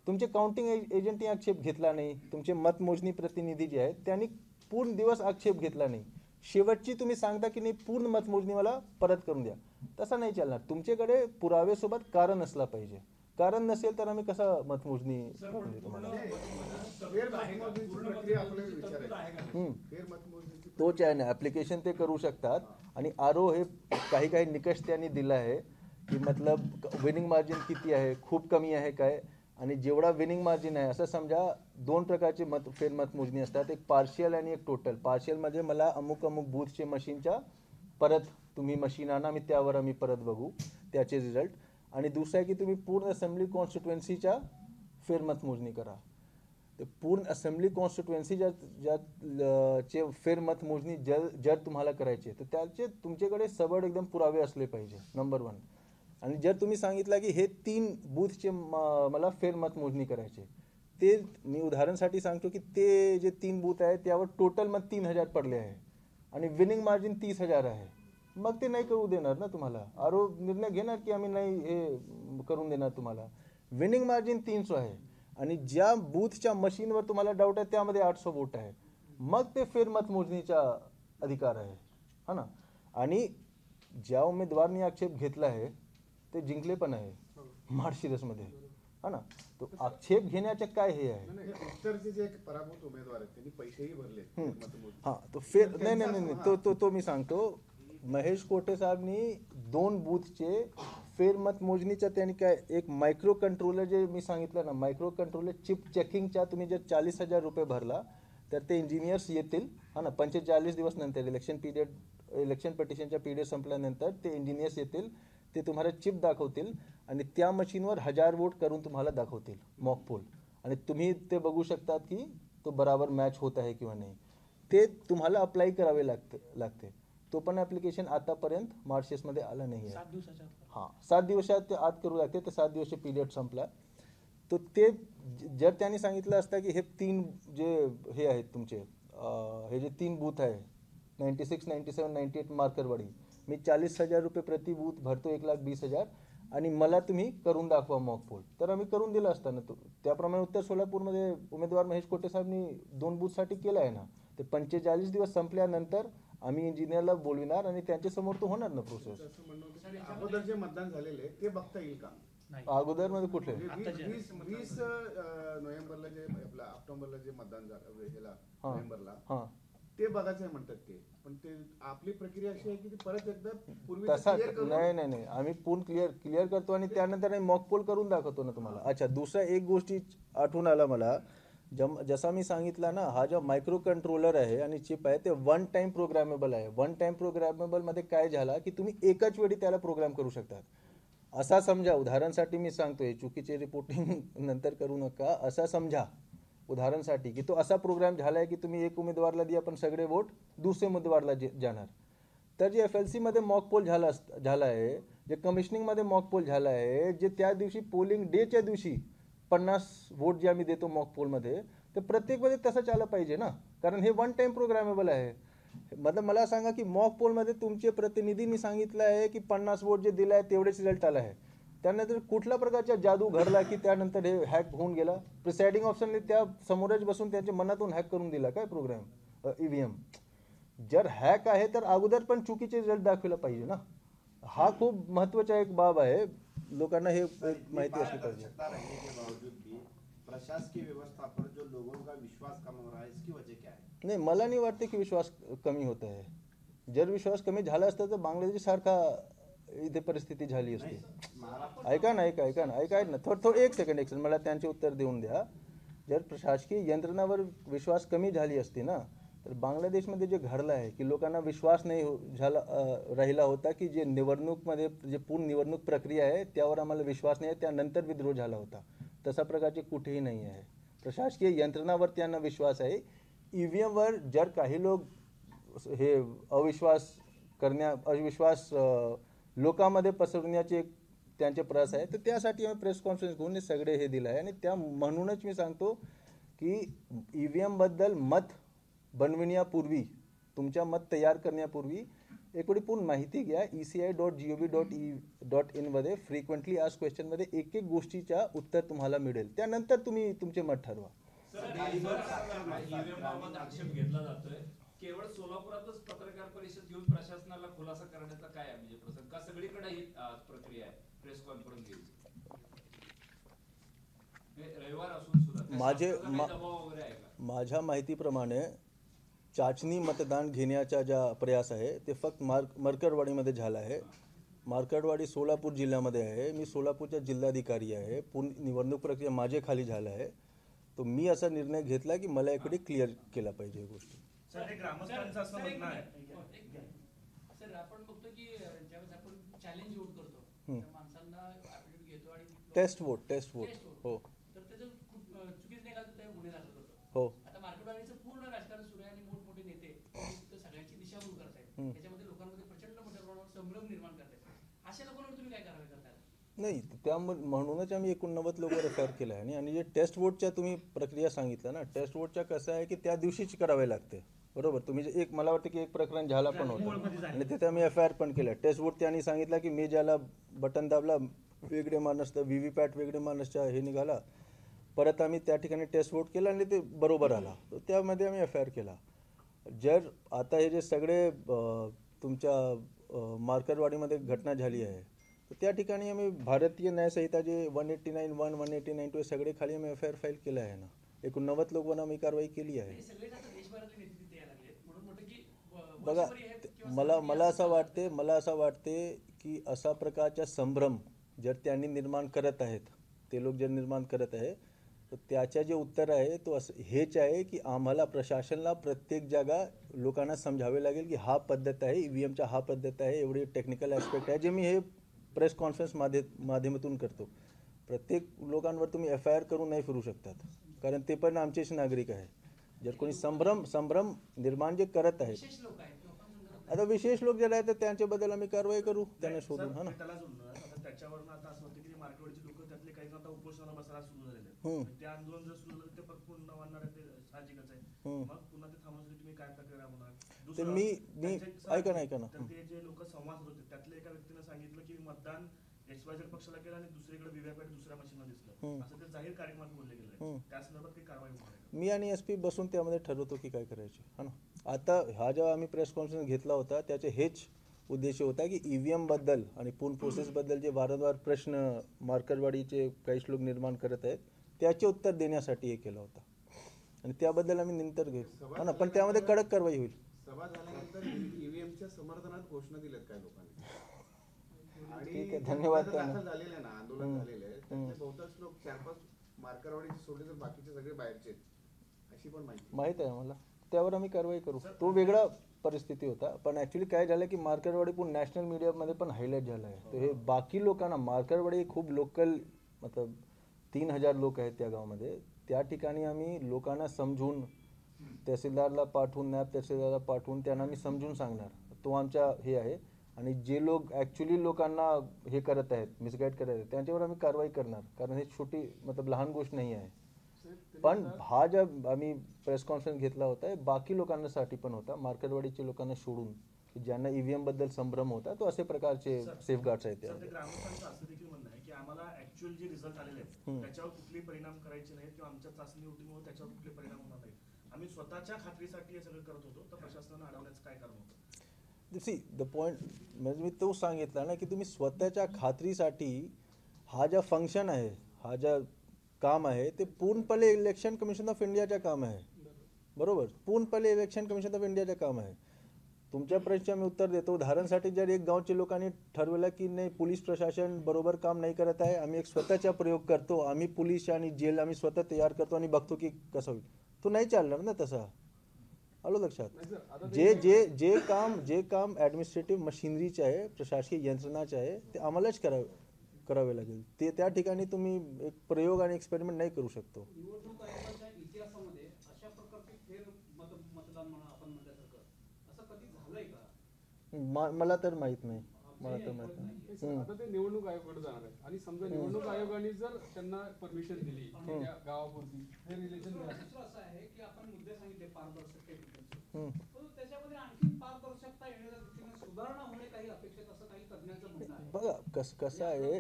Speaker 1: तुमचे काउंटिंग एजंटनी आक्षेप घेतला नाही. तुमचे मतमोजणी प्रतिनिधी जे आहेत त्यांनी पूर्ण दिवस आक्षेप घेतला नाही. शेवटची तुम्ही सांगता की नाही पूर्ण मतमोजणी मला परत करून द्या, तसं नाही चालणार. तुमच्याकडे पुरावेसोबत कारण असला पाहिजे. कारण नसेल तर आम्ही कसं मतमोजणी करून देऊ तुम्हाला.
Speaker 3: फेरमतमोजणीची प्रक्रिया आपल्याला विचारायची. फेरमतमोजणीची
Speaker 1: तोच आहे ना, ॲप्लिकेशन ते करू शकतात. आणि आरो हे काही निकष त्यांनी दिला आहे की मतलब विनिंग मार्जिन किती आहे, खूप कमी आहे काय. आणि जेवढा विनिंग मार्जिन आहे, असं समजा 2 प्रकारचे फेरमतमोजणी असतात, एक पार्शियल आणि एक टोटल. पार्शियलमध्ये मला अमुक बूथचे मशीनच्या परत तुम्ही मशीन आणा, मी त्यावर आम्ही परत बघू त्याचे रिझल्ट. आणि दुसरं आहे की तुम्ही पूर्ण असेंब्ली कॉन्स्टिट्युएन्सीच्या फेरमतमोजणी करा. तर पूर्ण असेंब्ली कॉन्स्टिट्युएन्सी चे फेरमतमोजणी जर तुम्हाला करायचे तर त्याचे तुमच्याकडे सबळ एकदम पुरावे असले पाहिजे, नंबर 1. आणि जर तुम्ही सांगितलं की हे 3 बूथचे मला फेरमतमोजणी करायचे, ते मी उदाहरणासाठी सांगतो की ते जे 3 बूथ आहे त्यावर टोटल मत 3000 पडले आहे आणि विनिंग मार्जिन 30,000 आहे, मग ते नाही करू देणार ना तुम्हाला. आरो निर्णय घेणार की आम्ही नाही हे करून देणार तुम्हाला. विनिंग मार्जिन 300 आहे आणि ज्या बूथच्या मशीनवर तुम्हाला डाऊट आहे त्यामध्ये 800 वोट आहे, मग ते फेरमतमोजणीचा अधिकार आहे, हा ना. आणि ज्या उमेदवारांनी आक्षेप घेतला आहे ते जिंकले पण आहे माळशिरसमध्ये, हा ना. तो आक्षेप घेण्याचे काय हे आहे.
Speaker 3: उत्तरचे जे पराभूत उमेदवार आहेत त्यांनी पैसेही भरले मतमोजणी.
Speaker 1: हा, तो फेर नाही तो मी सांगतो. महेश कोटे साहेबनी 2 बूथचे फेरमतमोजणीच्या त्यांनी काय एक मायक्रो कंट्रोलर जे मी सांगितलं ना, मायक्रो कंट्रोलर चिप चेकिंगच्या तुम्ही जर 40,000 रुपये भरला तर ते इंजिनियर्स येतील, हा ना. 45 दिवस नंतर इलेक्शन पिटिशनच्या पिरियड संपल्यानंतर ते इंजिनियर्स येतील, ते तुम्हाला चिप दाखवतील आणि त्या मशीनवर 1000 वोट करून तुम्हाला दाखवतील मॉक पोल. आणि तुम्ही ते बघू शकतात की तो बराबर मॅच होत आहे किंवा नाही. ते तुम्हाला अप्लाय करावे लागते. तो पण ॲप्लिकेशन आतापर्यंत मार्चेसमध्ये आला नाही आहे.
Speaker 4: 7 दिवसाच्या
Speaker 1: हां, 7 दिवसात आत करू लागते. तर 7 दिवसाचे पिरियड संपला. तर ते जर त्यांनी सांगितलं असतं की हे 3 जे हे आहेत तुमचे हे जे 3 बूथ आहे 96, 97, 98 मार्करवाडी, मी 40,000 रुपये प्रति बूथ भरतो, 1,20,000 आणि मला तुम्ही करून दाखवा मॉक पोल, तर आम्ही करून दिलं असताना. तो त्याप्रमाणे उत्तर सोलापूरमध्ये उमेदवार महेश कोटे साहेबनी 2 बूथसाठी केलं आहे ना. ते 45 दिवस संपल्यानंतर आम्ही इंजिनियरला बोलविणार आणि त्यांच्यासमोर तो होणार ना प्रोसेस.
Speaker 3: असं म्हणणं होतं की अगोदर जे मतदान झालेले ते बघता येईल का?
Speaker 4: नाही.
Speaker 1: अगोदरमध्ये कुठले
Speaker 3: 20 नोव्हेंबरला जे आपला ऑक्टोबरला जे मतदान झालं ह्याला
Speaker 1: हां.
Speaker 3: नोव्हेंबरला
Speaker 1: हां,
Speaker 3: ते बघायचं आहे म्हणतात ते. पण ते आपली प्रक्रिया अशी आहे की ती परत एकदा पूर्वी
Speaker 1: तसा नाही आम्ही पूर्ण क्लिअर करतो आणि त्यानंतर मॉक पोल करून दाखवतो ना तुम्हाला. अच्छा, दुसरा एक गोष्टी आठवून आला मला. जसा मी सांगितला ना, हा जो मायक्रो कंट्रोलर आहे आणि चिप आहे ते 1 टाइम प्रोग्रामेबल आहे. 1 टाइम प्रोग्रामेबल मध्ये काय झाला की तुम्ही एकाच वेळी त्याला प्रोग्राम करू शकतात. असा समजा, उदाहरणासाठी मी सांगतोय, चुकीचे रिपोर्टिंग नंतर करू नका. असा समजा उदाहरणासाठी की तो असा प्रोग्राम झाला आहे की तुम्ही एक उमेदवारला दिया पण सगळे वोट दुसऱ्या उमेदवारला जाणार. तर जे FLC मध्ये मॉक पोल झाला आहे, जे कमिशनिंगमध्ये मॉक पोल झाला आहे, जे त्या दिवशी पोलिंग डेच्या दिवशी 50 वोट जे आम्ही देतो मॉक पोलमध्ये, तर प्रत्येकमध्ये तसंच आलं पाहिजे ना, कारण हे 1 टाइम प्रोग्रामेबल आहे. मतलब मला सांगा की मॉक पोलमध्ये तुमचे प्रतिनिधींनी सांगितलं आहे की 50 वोट जे दिलं आहे तेवढेच रिझल्ट आला आहे. त्यानंतर कुठल्या प्रकारचा जादू घडला की त्यानंतर हे हॅक होऊन गेला. प्रिसाइडिंग ऑफिसरने त्या समोरच बसून त्यांच्या मनातून हॅक करून दिला काय प्रोग्राम EVM. जर हॅक आहे तर अगोदर पण चुकीचे रिझल्ट दाखवला पाहिजे ना. हा खूप महत्वाचा एक बाब आहे, लोकांना हे माहिती असली पाहिजे.
Speaker 5: रहने के बावजूद भी प्रशासकीय व्यवस्था पर जो लोगों का विश्वास कम हो रहा है, इसकी वजह क्या है?
Speaker 1: नाही, मला नाही वाटते की विश्वास कमी होत आहे. जर विश्वास कमी झाला असता तर बांगलादेश सारखा इथे परिस्थिती झाली असती. ऐका ना थोडं एक सेकंड मला त्यांचे उत्तर देऊन द्या. जर प्रशासकीय यंत्रणावर विश्वास कमी झाली असती ना, तर बांगलादेशमध्ये जे घडलं आहे की लोकांना विश्वास नाही राहिला होता की जे निवडणूकमध्ये जे पूर्ण निवडणूक प्रक्रिया आहे त्यावर आम्हाला विश्वास नाही आहे, त्यानंतर विद्रोह झाला होता. तसा प्रकारचे कुठेही नाही आहे. प्रशासकीय यंत्रणावर त्यांना विश्वास आहे. EVM वर जर काही लोक हे अविश्वास लोकांमध्ये पसरवण्याचे त्यांचे प्रयास आहे, तर त्यासाठी आम्ही प्रेस कॉन्फरन्स घेऊन हे सगळे हे दिलं आहे. आणि त्या म्हणूनच मी सांगतो की EVM बद्दल मत बनविण्यापूर्वी, तुमच्या मत तयार करण्यापूर्वी एक पूर्ण माहिती घ्या. ECI.gov.in मध्ये फ्रिक्वेंटली आस्क्ड क्वेश्चनमध्ये एक गोष्टीच्या उत्तर तुम्हाला मिळेल. त्यानंतर तुम्ही तुमचे मत ठरवा.
Speaker 6: आक्षेप घेतला जातोय
Speaker 4: केवळ सोलापुरातच पत्रकार परिषद घेऊन प्रशासनाला खुलासा करण्याचा काय आहे म्हणजे प्रसंग का सगळीकडे ही प्रक्रिया आहे प्रेस कॉन्फरन्स घ्यायची रविवार असून सुद्धा त्या शासनाचा काही दबाव वगैरे आहे का?
Speaker 1: माझ्या माहितीप्रमाणे चाचणी मतदान घेण्याचा ज्या प्रयास आहे ते फक्त मरकरवाडीमध्ये झाला आहे. मार्कडवाडी सोलापूर जिल्ह्यामध्ये आहे. मी सोलापूरचा जिल्हाधिकारी आहे. निवडणूक प्रक्रिया माझे खाली झाला आहे. तो मी असा निर्णय घेतला की मला इकडे क्लिअर केला पाहिजे गोष्टी.
Speaker 6: सर हे ग्रामस्थांचं असं म्हणणं आहे.
Speaker 7: सर आपण बघतो की ज्यावेळेस आपण चॅलेंज वोट करतो त्या माणसांना ऍफिडेव्हिट घेतो आणि
Speaker 1: टेस्ट वोट हो
Speaker 7: तर त्याचं खूप चुकीचं निघालं तर ते गुन्हे दाखल करतो.
Speaker 1: हो
Speaker 7: आता मार्केटवाडीचं पूर्ण राजकारण सुरू आहे आणि मोठमोठे नेते तिथं सगळ्यांची दिशाभूल करतायत. त्याच्यामध्ये लोकांमध्ये प्रचंड मोठ्या प्रमाणावर संभ्रम निर्माण करतायत. अशा लोकांवर तुम्ही काय कारवाई करताय?
Speaker 1: नाही त्या म्हणूनच आम्ही 89 लोक रेफर केलं आहे. आणि जे टेस्ट वोटच्या तुम्ही प्रक्रिया सांगितलं ना, टेस्ट वोटच्या कसं आहे की त्या दिवशीच करावे लागते. बरोबर. तुम्ही जे एक मला वाटतं की एक प्रकरण झाला पण होतं आणि तिथे आम्ही FIR पण केलं. टेस्ट वोट त्यांनी सांगितलं की मी ज्याला बटन दाबला वेगळे माणूस तर VVPAT वेगळे माणसच्या हे निघाला. परत आम्ही त्या ठिकाणी टेस्ट वोट केला आणि ते बरोबर आला. तर त्यामध्ये आम्ही FIR केला. जर आता हे जे सगळे तुमच्या मार्कडवाडीमध्ये घटना झाली आहे तर त्या ठिकाणी आम्ही भारतीय न्यायसंहिता जे 189(1), 189(2) सगळे खाली आम्ही FIR फाईल केलं आहे ना. 89 लोकांना आम्ही कारवाई केली आहे.
Speaker 7: सगळेच आता देशभरातले नेते तिथे यायला लागलेत म्हणून म्हटलं की
Speaker 1: बघा मला असं वाटते की असा प्रकारचा संभ्रम जर त्यांनी निर्माण करत आहेत, ते लोक जर निर्माण करत आहे तर त्याच्या जे उत्तर आहे तो हेच आहे की आम्हाला प्रशासनाला प्रत्येक जागा लोकांना समजावे लागेल की हा पद्धत आहे, EVMचा हा पद्धत आहे, एवढे टेक्निकल ॲस्पेक्ट आहे जे मी हे प्रेस कॉन्फरन्स माध्यमातून करतो. प्रत्येक लोकांवर तुम्ही FIR करून नाही फिरू शकतात कारण ते पण आमचेच नागरिक आहे. जर कोणी संभ्रम निर्माण जे करत आहेत
Speaker 7: विशेष लोक आहेत लोकांसंदर्भात
Speaker 1: आता विशेष लोक जे आहेत तर त्यांच्याबद्दल आम्ही कारवाई करू त्यांना शोधून. हा ना.
Speaker 6: त्याला जोडणं आता त्याच्यावरनं आता असं होतं की मार्केटवाडीचे लोक त्यातले काही जण आता उपोषणाला बसायला सुरू झालेले आहेत. ते आंदोलन जर सुरू झालं ते परत पुन्हा वाढणार आहे ते साहजिकच आहे. मग पुन्हा ते थांबवण्यासाठी तुम्ही काय प्रक्रिया होणार?
Speaker 1: ते मी ऐका ना
Speaker 6: तर ते जे लोक संवाद होते त्यातले एका व्यक्तीने सांगितलं की मतदान XYZ पक्षाला केलं आणि दुसरीकडे VVPAT दुसऱ्या मशीनला दिसलं असं ते जाहीर कार्यक्रमात बोलले गेले. त्या संदर्भात काही कारवाई होणार आहे?
Speaker 1: मी आणि SP बसून त्यामध्ये ठरवतो की काय करायचे. हा ना. आता हा जेव्हा आम्ही प्रेस कॉन्फरन्स घेतला होता त्याचे हेच उद्देश होता की EVM बद्दल आणि पूर्ण प्रोसेसबद्दल जे वारंवार प्रश्न मार्कडवाडीचे काही लोक निर्माण करत आहेत त्याचे उत्तर देण्यासाठी हे केलं होतं आणि त्याबद्दल आम्ही नंतर घेऊ. हा ना. पण त्यामध्ये कडक कारवाई होईल.
Speaker 3: सभा झाल्यानंतर EVMच्या समर्थनात घोषणा दिल्यात काय लोकांनी आणि
Speaker 1: ठीक आहे, धन्यवाद
Speaker 3: दाखल
Speaker 1: त्यांना.
Speaker 3: झालेले आहे ना, आंदोलन झालेले आहे त्यातले बहुतांश लोक 4-5 मार्कडवाडीचे सोडले तर बाकीचे सगळे बाहेरचे अशी पण
Speaker 1: माहित आहे मला. त्यावर आम्ही कारवाई करू. तो वेगळा परिस्थिती होता पण ॲक्च्युली काय झालं की मार्कडवाडी पण नॅशनल मीडियामध्ये पण हायलाईट झालं आहे. तर हे बाकी लोकांना मार्कडवाडी खूप लोकल मतलब 3000 लोक आहेत त्या गावामध्ये. त्या ठिकाणी आम्ही लोकांना समजून तहसीलदारला पाठवून नायब तहसीलदारला पाठवून त्यांना आम्ही समजून सांगणार. तो आमचा हे आहे. आणि जे लोक ॲक्च्युली लोकांना हे करत आहेत मिसगाईड करत आहेत त्यांच्यावर आम्ही कारवाई करणार कारण हे छोटी मतलब लहान गोष्ट नाही आहे. पण हा ज्या आम्ही प्रेस कॉन्फरन्स घेतला होता बाकी लोकांसाठी पण होता मार्कडवाडीच्या लोकांना सोडून की ज्यांना EVM बद्दल संभ्रम होता तो असे प्रकारचे सेफगार्ड्स आहेत.
Speaker 6: ग्रामस्थांचं असं देखील म्हणणं आहे की आम्हाला ऍक्च्युअल जे रिझल्ट आलेले आहेत त्याच्यावर कुठले परिणाम करायचे नाहीत किंवा आमच्या चाचणी होतीमुळे त्याच्यावर कुठले परिणाम होणार नाहीत. आम्ही स्वतःच्या खात्रीसाठी हे सगळं करत होतो तर प्रशासनानं अडवण्याचं काय कारण होतं?
Speaker 1: सी द पॉईंट म्हणजे मी तो सांगितलं ना की तुम्ही स्वतःच्या खात्रीसाठी हा ज्या फंक्शन आहे हा ज्या काम आहे ते पूर्णपणे इलेक्शन कमिशन ऑफ इंडियाचं काम आहे. बरोबर. पूर्णपणे इलेक्शन कमिशन ऑफ इंडियाचं काम आहे. तुमच्या प्रश्नाचे मी उत्तर देतो. उदाहरणासाठी जर एक गावच्या लोकांनी ठरवलं की नाही पोलीस प्रशासन बरोबर काम नाही करत आहे आम्ही एक स्वतःचा प्रयोग करतो आम्ही पोलीस आणि जेल आम्ही स्वतः तयार करतो आणि बघतो की कसं होईल. तो नाही चालणार ना तसा. आलो लक्षात. जे काम ॲडमिनिस्ट्रेटिव्ह मशिनरीचे आहे प्रशासकीय यंत्रणाचे आहे ते आम्हालाच करावे लागेल. ते त्या ठिकाणी तुम्ही एक प्रयोग आणि एक्सपेरिमेंट नाही करू शकतो.
Speaker 2: निवडणूक आयोगाच्या इतिहासामध्ये अशा प्रकारचे फेर मतदान म्हणा आपण म्हटल्यासारखं असं कधी झालंय का?
Speaker 1: मला तर माहित नाही.
Speaker 2: आता ते निवडणूक आयोगाकडे जाणार आहे आणि समजा निवडणूक आयोगाने जर त्यांना परमिशन दिली त्या गावापुरती हे रिलेशन
Speaker 7: असं आहे की आपण मुद्दे सांगितले पारदर्शकतेबद्दल त्याच्यामध्ये आणखी पारदर्शकता येण्याच्या दृष्टीने सुधारणा होणे काही अपेक्षित असं काही तज्ञांचं म्हणणं आहे.
Speaker 1: बघा कसं आहे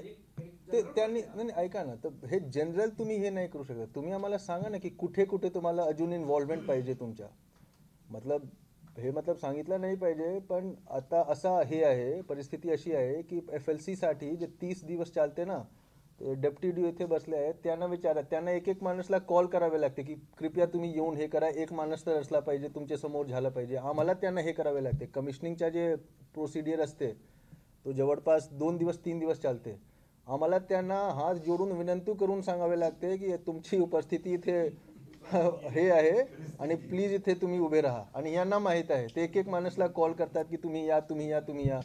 Speaker 1: ते त्यांनी नाही ऐका ना तर हे जनरल तुम्ही हे नाही करू शकत. तुम्ही आम्हाला सांगा ना की कुठे कुठे तुम्हाला अजून इन्व्हॉल्वमेंट पाहिजे तुमच्या मतलब हे मतलब सांगितलं नाही पाहिजे, पण आता असा हे आहे, परिस्थिती अशी आहे की FLC साठी जे 30 दिवस चालते ना, ते डेप्टी डी इथे बसले आहेत, त्यांना विचारा, त्यांना एक एक माणूसला कॉल करावे लागते की कृपया तुम्ही येऊन हे करा, एक माणूस तर असला पाहिजे, तुमच्या समोर झाला पाहिजे. आम्हाला त्यांना हे करावे लागते. कमिशनिंगचा जे प्रोसिडियर असते तो जवळपास 2 दिवस 3 दिवस चालते. आम्हाला त्यांना हात जोडून विनंती करून सांगावे लागते की तुमची उपस्थिती इथे हे आहे आणि प्लीज इथे तुम्ही उभे राहा. आणि यांना माहीत आहे, ते एक एक माणूसला कॉल करतात की तुम्ही या, तुम्ही या, तुम्ही या.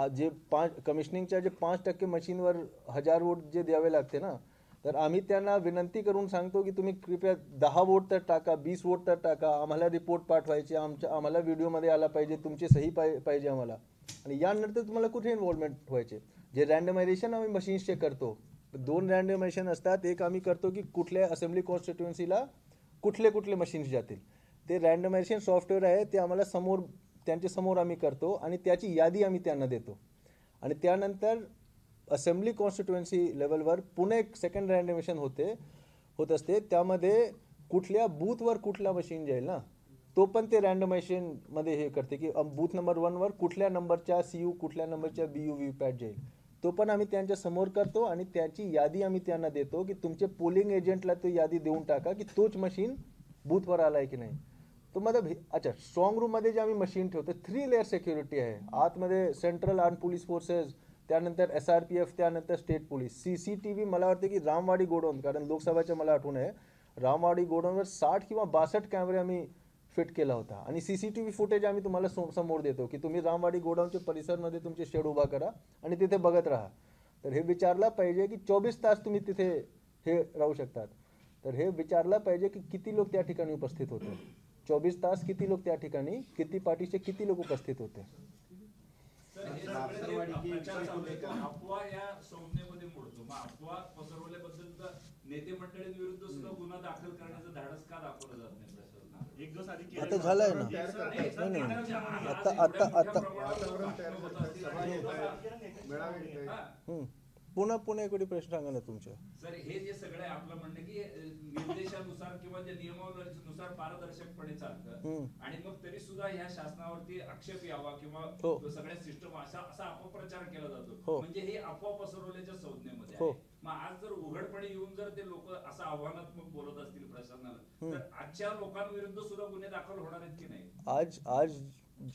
Speaker 1: जे 5 कमिशनिंगच्या जे 5% मशीनवर 1000 वोट जे द्यावे लागते ना, तर आम्ही त्यांना विनंती करून सांगतो की तुम्ही कृपया 10 वोट तर टाका, 20 वोट तर टाका, आम्हाला रिपोर्ट पाठवायचे, आम्हाला व्हिडिओमध्ये आला पाहिजे, तुमची सही पाहिजे आम्हाला. आणि यानंतर तुम्हाला कुठे इन्व्हॉल्वमेंट व्हायचे. जे रँडमायझेशन आम्ही मशीन्सचे करतो, 2 रँडमायझेशन असतात. एक आम्ही करतो की कुठल्या असेंब्ली कॉन्स्टिट्युएन्सीला कुठले कुठले मशीन्स जातील. ते रँडमायझेशन सॉफ्टवेअर आहे, ते आम्हाला त्यांच्या समोर आम्ही करतो आणि त्याची यादी आम्ही त्यांना देतो. आणि त्यानंतर असेंब्ली कॉन्स्टिट्युएन्सी लेवलवर पुन्हा एक सेकंड रँडमायझेशन होत असते. त्यामध्ये कुठल्या बूथवर कुठला मशीन जाईल ना, तो पण ते रँडमायझेशनमध्ये हे करते की बूथ नंबर 1 वर कुठल्या नंबरच्या CU, कुठल्या नंबरच्या BU व्हीपॅट जाईल. तो पण आम्ही त्यांच्या समोर करतो आणि त्याची यादी आम्ही त्यांना देतो की तुमचे पोलिंग एजंटला तो यादी देऊन टाका की तोच मशीन बूथवर आला आहे की नाही. तो मतलब अच्छा, स्ट्रॉंग रूममध्ये जे आम्ही मशीन ठेवतो 3 लेअर सिक्युरिटी आहे. आतमध्ये सेंट्रल आर्म पोलीस फोर्सेस, त्यानंतर SRPF, त्यानंतर स्टेट पोलीस. CCTV मला वाटते की रामवाडी गोडाऊन, कारण लोकसभाच्या मला आठवण आहे, रामवाडी गोडाऊनवर 60 किंवा 62 कॅमेरे आम्ही फिट केला होता. आणि CCTV फुटेज आम्ही तुम्हाला समोर देतो की तुम्ही रामवाडी गोडाऊनच्या परिसरमध्ये तुमचे शेड उभा करा आणि तिथे बघत राहा. तर हे विचारलं पाहिजे की 24 तास तुम्ही तिथे हे राहू शकतात. तर हे विचारलं पाहिजे की किती लोक त्या ठिकाणी उपस्थित होते, 24 तास किती लोक त्या ठिकाणी, किती पार्टीचे किती लोक उपस्थित होते.
Speaker 4: तर हे सगळे जे प्रचार चालू आहे, तो अफवा या संज्ञेमध्ये मोडतो. मग अफवा पसरवल्याबद्दल नेते मंडळींविरुद्ध सुद्धा गुन्हा दाखल करण्याचं धाडस का दाखवलं जात नाही प्रशासनाला?
Speaker 6: एक दिवस आधी
Speaker 1: आता झालंय ना.
Speaker 4: नाही,
Speaker 1: पुन्हा एक प्रश्न सांगा ना तुमच्या.
Speaker 4: सर, हे जे सगळं आहे आपलं म्हणणं की निर्देशानुसार किंवा ज्या नियमावलीनुसार पारदर्शकपणे चालतं आणि मग तरी सुद्धा ह्या शासनावरती आक्षेप यावा किंवा सगळ्या सिस्टम असा अपप्रचार केला जातो. म्हणजे हे अफवा पसरवल्याच्या संज्ञेमध्ये आहे. मग आज जर उघडपणे येऊन जर ते लोक असं आव्हानात्मक बोलत असतील प्रशासनाला, तर आजच्या लोकांविरुद्ध सुद्धा गुन्हे दाखल होणार आहेत की नाही?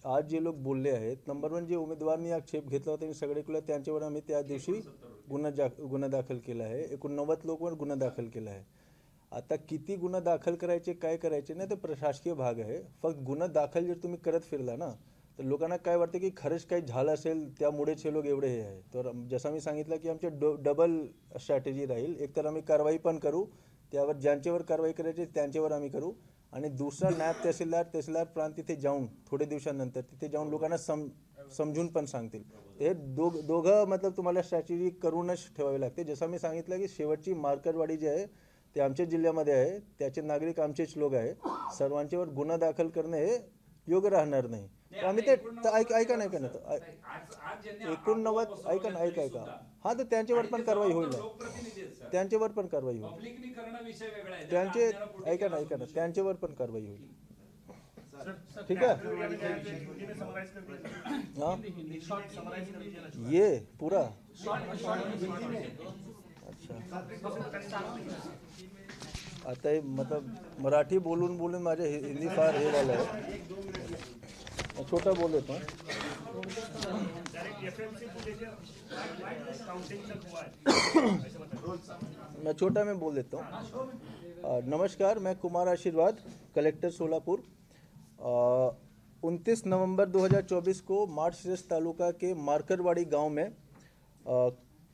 Speaker 1: आज जे लोक बोलले आहेत, नंबर 1 जे उमेदवारांनी आक्षेप घेतला होता सगळीकडे, त्यांच्यावर आम्ही त्या दिवशी गुन्हा दाखल केला आहे. 89 लोकांवर गुन्हा दाखल केला आहे. आता किती गुन्हा दाखल करायचे, काय करायचे नाही, ते प्रशासकीय भाग आहे. फक्त गुन्हा दाखल जर तुम्ही करत फिरला ना, तर लोकांना काय वाटतं की खरंच काही झालं असेल, त्यामुळेच हे लोक एवढे हे आहे. तर जसं मी सांगितलं की आमचे डबल स्ट्रॅटेजी राहील. एक तर आम्ही कारवाई पण करू, त्यावर ज्यांच्यावर कारवाई करायची त्यांच्यावर आम्ही करू, आणि दुसरा नायब तहसीलदार प्रांत तिथे जाऊन थोडे दिवसानंतर तिथे जाऊन लोकांना समजून पण सांगतील. हे दोघं मतलब तुम्हाला स्ट्रॅटेजी करूनच ठेवावी लागते. जसं मी सांगितलं की शेवटची मार्करवाडी जे आहे ते आमच्या जिल्ह्यामध्ये आहे, त्याचे नागरिक आमचेच लोक आहे. सर्वांच्यावर गुन्हा दाखल करणे हे योग्य राहणार नाही. आम्ही ते ऐका ना 89 ऐका हा, तर त्यांच्यावर पण कारवाई होईल, त्यांच्यावर पण कारवाई होईल, त्यांचे ऐका ना त्यांच्यावर पण कारवाई होईल. ठीक है, हाँ ये पूरा अच्छा. आता हे मतलब मराठी बोलून माझे हिंदी फार हे झालं आहे. छोटा बोल देता हूँ. मैं छोटा में बोल देता हूँ. नमस्कार, मैं कुमार आशीर्वाद, कलेक्टर सोलापुर. 29 नवंबर 2024 को मार्शरेस तालुका के मार्करवाड़ी गांव में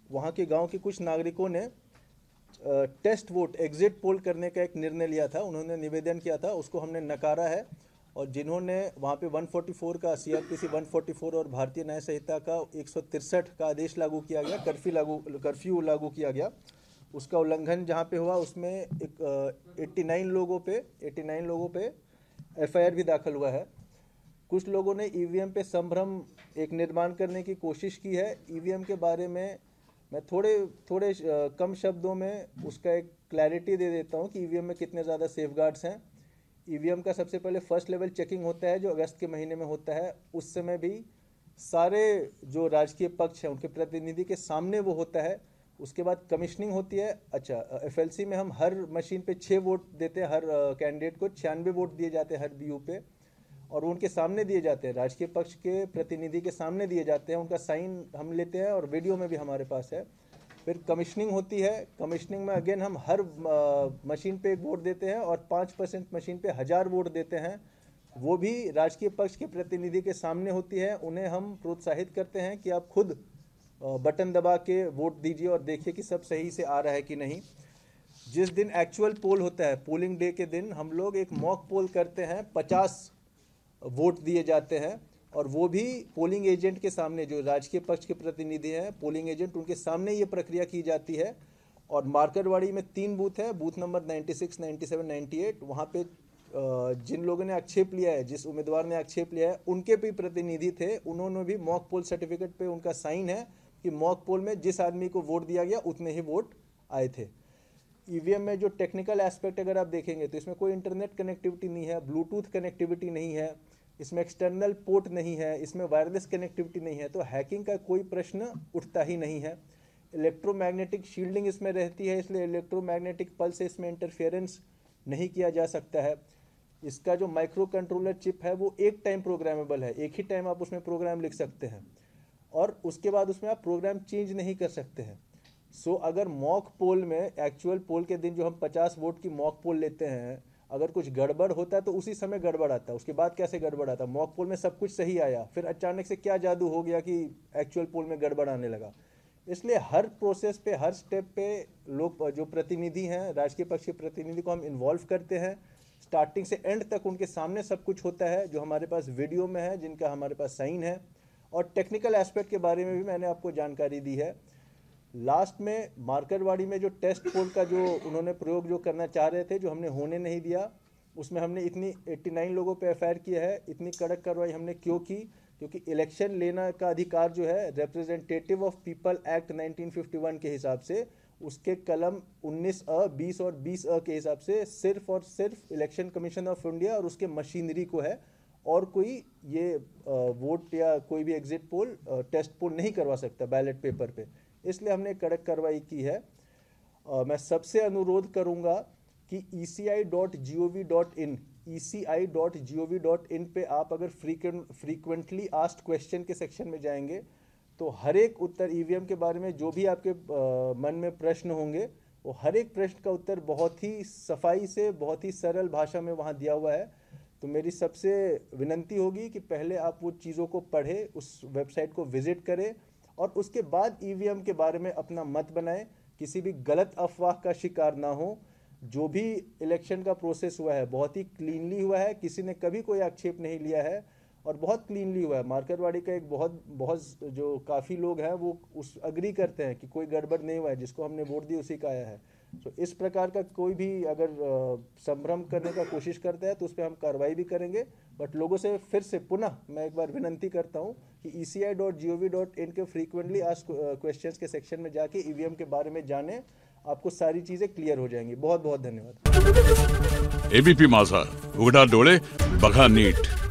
Speaker 1: वहाँ के गांव के कुछ नागरिकों ने टेस्ट वोट एग्जिट पोल करने का एक निर्णय लिया था. उन्होंने निवेदन किया था, उसको हमने नकारा है. और जिन्होंने वहाँ पे 144 का CRPC 144 और भारतीय न्याय संहिता का 163 का आदेश लागू किया गया, कर्फ्यू लागू किया गया, उसका उल्लंघन जहाँ पे हुआ उसमें एक 89 लोगों पे FIR भी दाखिल हुआ है. कुछ लोगों ने EVM पे संभ्रम एक निर्माण करने की कोशिश की है. EVM के बारे में मैं थोड़े कम शब्दों में उसका एक क्लैरिटी दे देता हूँ कि EVM में कितने ज़्यादा सेफगार्ड्स हैं. ईवीएम का सबसे पहले फर्स्ट लेवल चेकिंग होता है जो अगस्त के महीने में होता है। उस समय भी सारे जो राजकीय पक्ष हैं उनके प्रतिनिधि के सामने वो होता है। उसके बाद कमिश्निंग होती है। अच्छा, एफएलसी में हम हर मशीन पे 6 वोट देते हैं, हर कैंडिडेट को 96 वोट दिए जाते हैं हर बीयू पे, और उनके सामने दिए जाते हैं, राजकीय पक्ष के प्रतिनिधि के सामने दिए जाते हैं। उनका साइन हम लेते हैं और वीडियो में भी हमारे पास है। फिर कमिश्निंग होती है। कमिश्निंग में अगेन हम हर मशीन पे 1 वोट देते हैं और 5% मशीन पे 1000 वोट देते हैं। वो भी राजकीय पक्ष के प्रतिनिधि के सामने होती है। उन्हें हम प्रोत्साहित करते हैं कि आप खुद बटन दबा के वोट दीजिए और देखिए कि सब सही से आ रहा है कि नहीं। जिस दिन एक्चुअल पोल होता है, पोलिंग डे के दिन, हम लोग एक मॉक पोल करते हैं। 50 वोट दिए जाते हैं और वो भी पोलिंग एजेंट के सामने, जो राजकीय पक्ष के प्रतिनिधि हैं, पोलिंग एजेंट, उनके सामने ये प्रक्रिया की जाती है। और मार्करवाड़ी में 3 बूथ है, बूथ नंबर 96, 97, 98। वहाँ पे जिन लोगों ने आक्षेप लिया है, जिस उम्मीदवार ने आक्षेप लिया है, उनके भी प्रतिनिधि थे। उन्होंने भी मॉक पोल सर्टिफिकेट पे उनका साइन है कि मॉक पोल में जिस आदमी को वोट दिया गया उतने ही वोट आए थे। ईवीएम में जो टेक्निकल एस्पेक्ट अगर आप देखेंगे तो इसमें कोई इंटरनेट कनेक्टिविटी नहीं है, ब्लूटूथ कनेक्टिविटी नहीं है, इसमें एक्सटर्नल पोर्ट नहीं है, इसमें वायरलेस कनेक्टिविटी नहीं है, तो हैकिंग का कोई प्रश्न उठता ही नहीं है। इलेक्ट्रोमैग्नेटिक शील्डिंग इसमें रहती है, इसलिए इलेक्ट्रोमैग्नेटिक पल्स से इसमें इंटरफेरेंस नहीं किया जा सकता है। इसका जो माइक्रो कंट्रोलर चिप है वो एक टाइम प्रोग्रामेबल है, एक ही टाइम आप उसमें प्रोग्राम लिख सकते हैं और उसके बाद उसमें आप प्रोग्राम चेंज नहीं कर सकते हैं। सो अगर मॉक पोल में, एक्चुअल पोल के दिन जो हम 50 वोट की मॉक पोल लेते हैं, अगर कुछ गड़बड़ होता है तो उसी समय गड़बड़ आता है, उसके बाद कैसे गड़बड़ आता है? मॉक पोल में सब कुछ सही आया, फिर अचानक से क्या जादू हो गया कि एक्चुअल पोल में गड़बड़ आने लगा। इसलिए हर प्रोसेस पे, हर स्टेप पे लोग जो प्रतिनिधि हैं, राजकीय पक्ष के प्रतिनिधि को हम इन्वॉल्व करते हैं। स्टार्टिंग से एंड तक उनके सामने सब कुछ होता है, जो हमारे पास वीडियो में है, जिनका हमारे पास साइन है। और टेक्निकल एस्पेक्ट के बारे में भी मैंने आपको जानकारी दी है। लास्ट में मार्करवाड़ी में जो टेस्ट पोल का जो उन्होंने प्रयोग जो करना चाह रहे थे, जो हमने होने नहीं दिया, उसमें हमने इतनी 89 लोगों पे एफआईआर किया है। इतनी कड़क कार्रवाई हमने क्यों की? क्योंकि इलेक्शन लेना का अधिकार जो है रिप्रेजेंटेटिव ऑफ पीपल एक्ट 1951 के हिसाब से, उसके कलम 19A, 20 और 20A के हिसाब से सिर्फ और सिर्फ इलेक्शन कमीशन ऑफ इंडिया और उसके मशीनरी को है, और कोई ये वोट या कोई भी एग्जिट पोल, टेस्ट पोल नहीं करवा सकता बैलेट पेपर पे। इसलिए हमने कड़क कार्रवाई की है। मैं सबसे अनुरोध करूंगा कि eci.gov.in पे आप अगर फ्रीक्वेंटली आस्क्ड क्वेश्चन के सेक्शन में जाएंगे तो हर एक उत्तर, ईवीएम के बारे में जो भी आपके मन में प्रश्न होंगे, वो हर एक प्रश्न का उत्तर बहुत ही सफाई से, बहुत ही सरल भाषा में वहाँ दिया हुआ है। तो मेरी सबसे विनंती होगी कि पहले आप वो चीज़ों को पढ़ें, उस वेबसाइट को विजिट करें और उसके बाद ईवीएम के बारे में अपना मत बनाएं। किसी भी गलत अफवाह का शिकार ना हो। जो भी इलेक्शन का प्रोसेस हुआ है बहुत ही क्लीनली हुआ है, किसी ने कभी कोई आक्षेप नहीं लिया है और बहुत क्लीनली हुआ है। मार्करवाड़ी का एक बहुत जो काफ़ी लोग हैं वो उस अग्री करते हैं कि कोई गड़बड़ नहीं हुआ है, जिसको हमने वोट दी उसी का आया है। तो इस प्रकार का कोई भी अगर संभ्रम करने का कोशिश करता है तो उस पर हम कार्रवाई भी करेंगे। बट लोगों से फिर से पुनः मैं एक बार विनंती करता हूं कि eci.gov.in के फ्रीक्वेंटली आस्क्ड क्वेश्चंस के सेक्शन में जाके ईवीएम के बारे में जानें, आपको सारी चीजें क्लियर हो जाएंगी। बहुत बहुत धन्यवाद।
Speaker 8: एबीपी माझा, उघडा डोळे बघा नीट।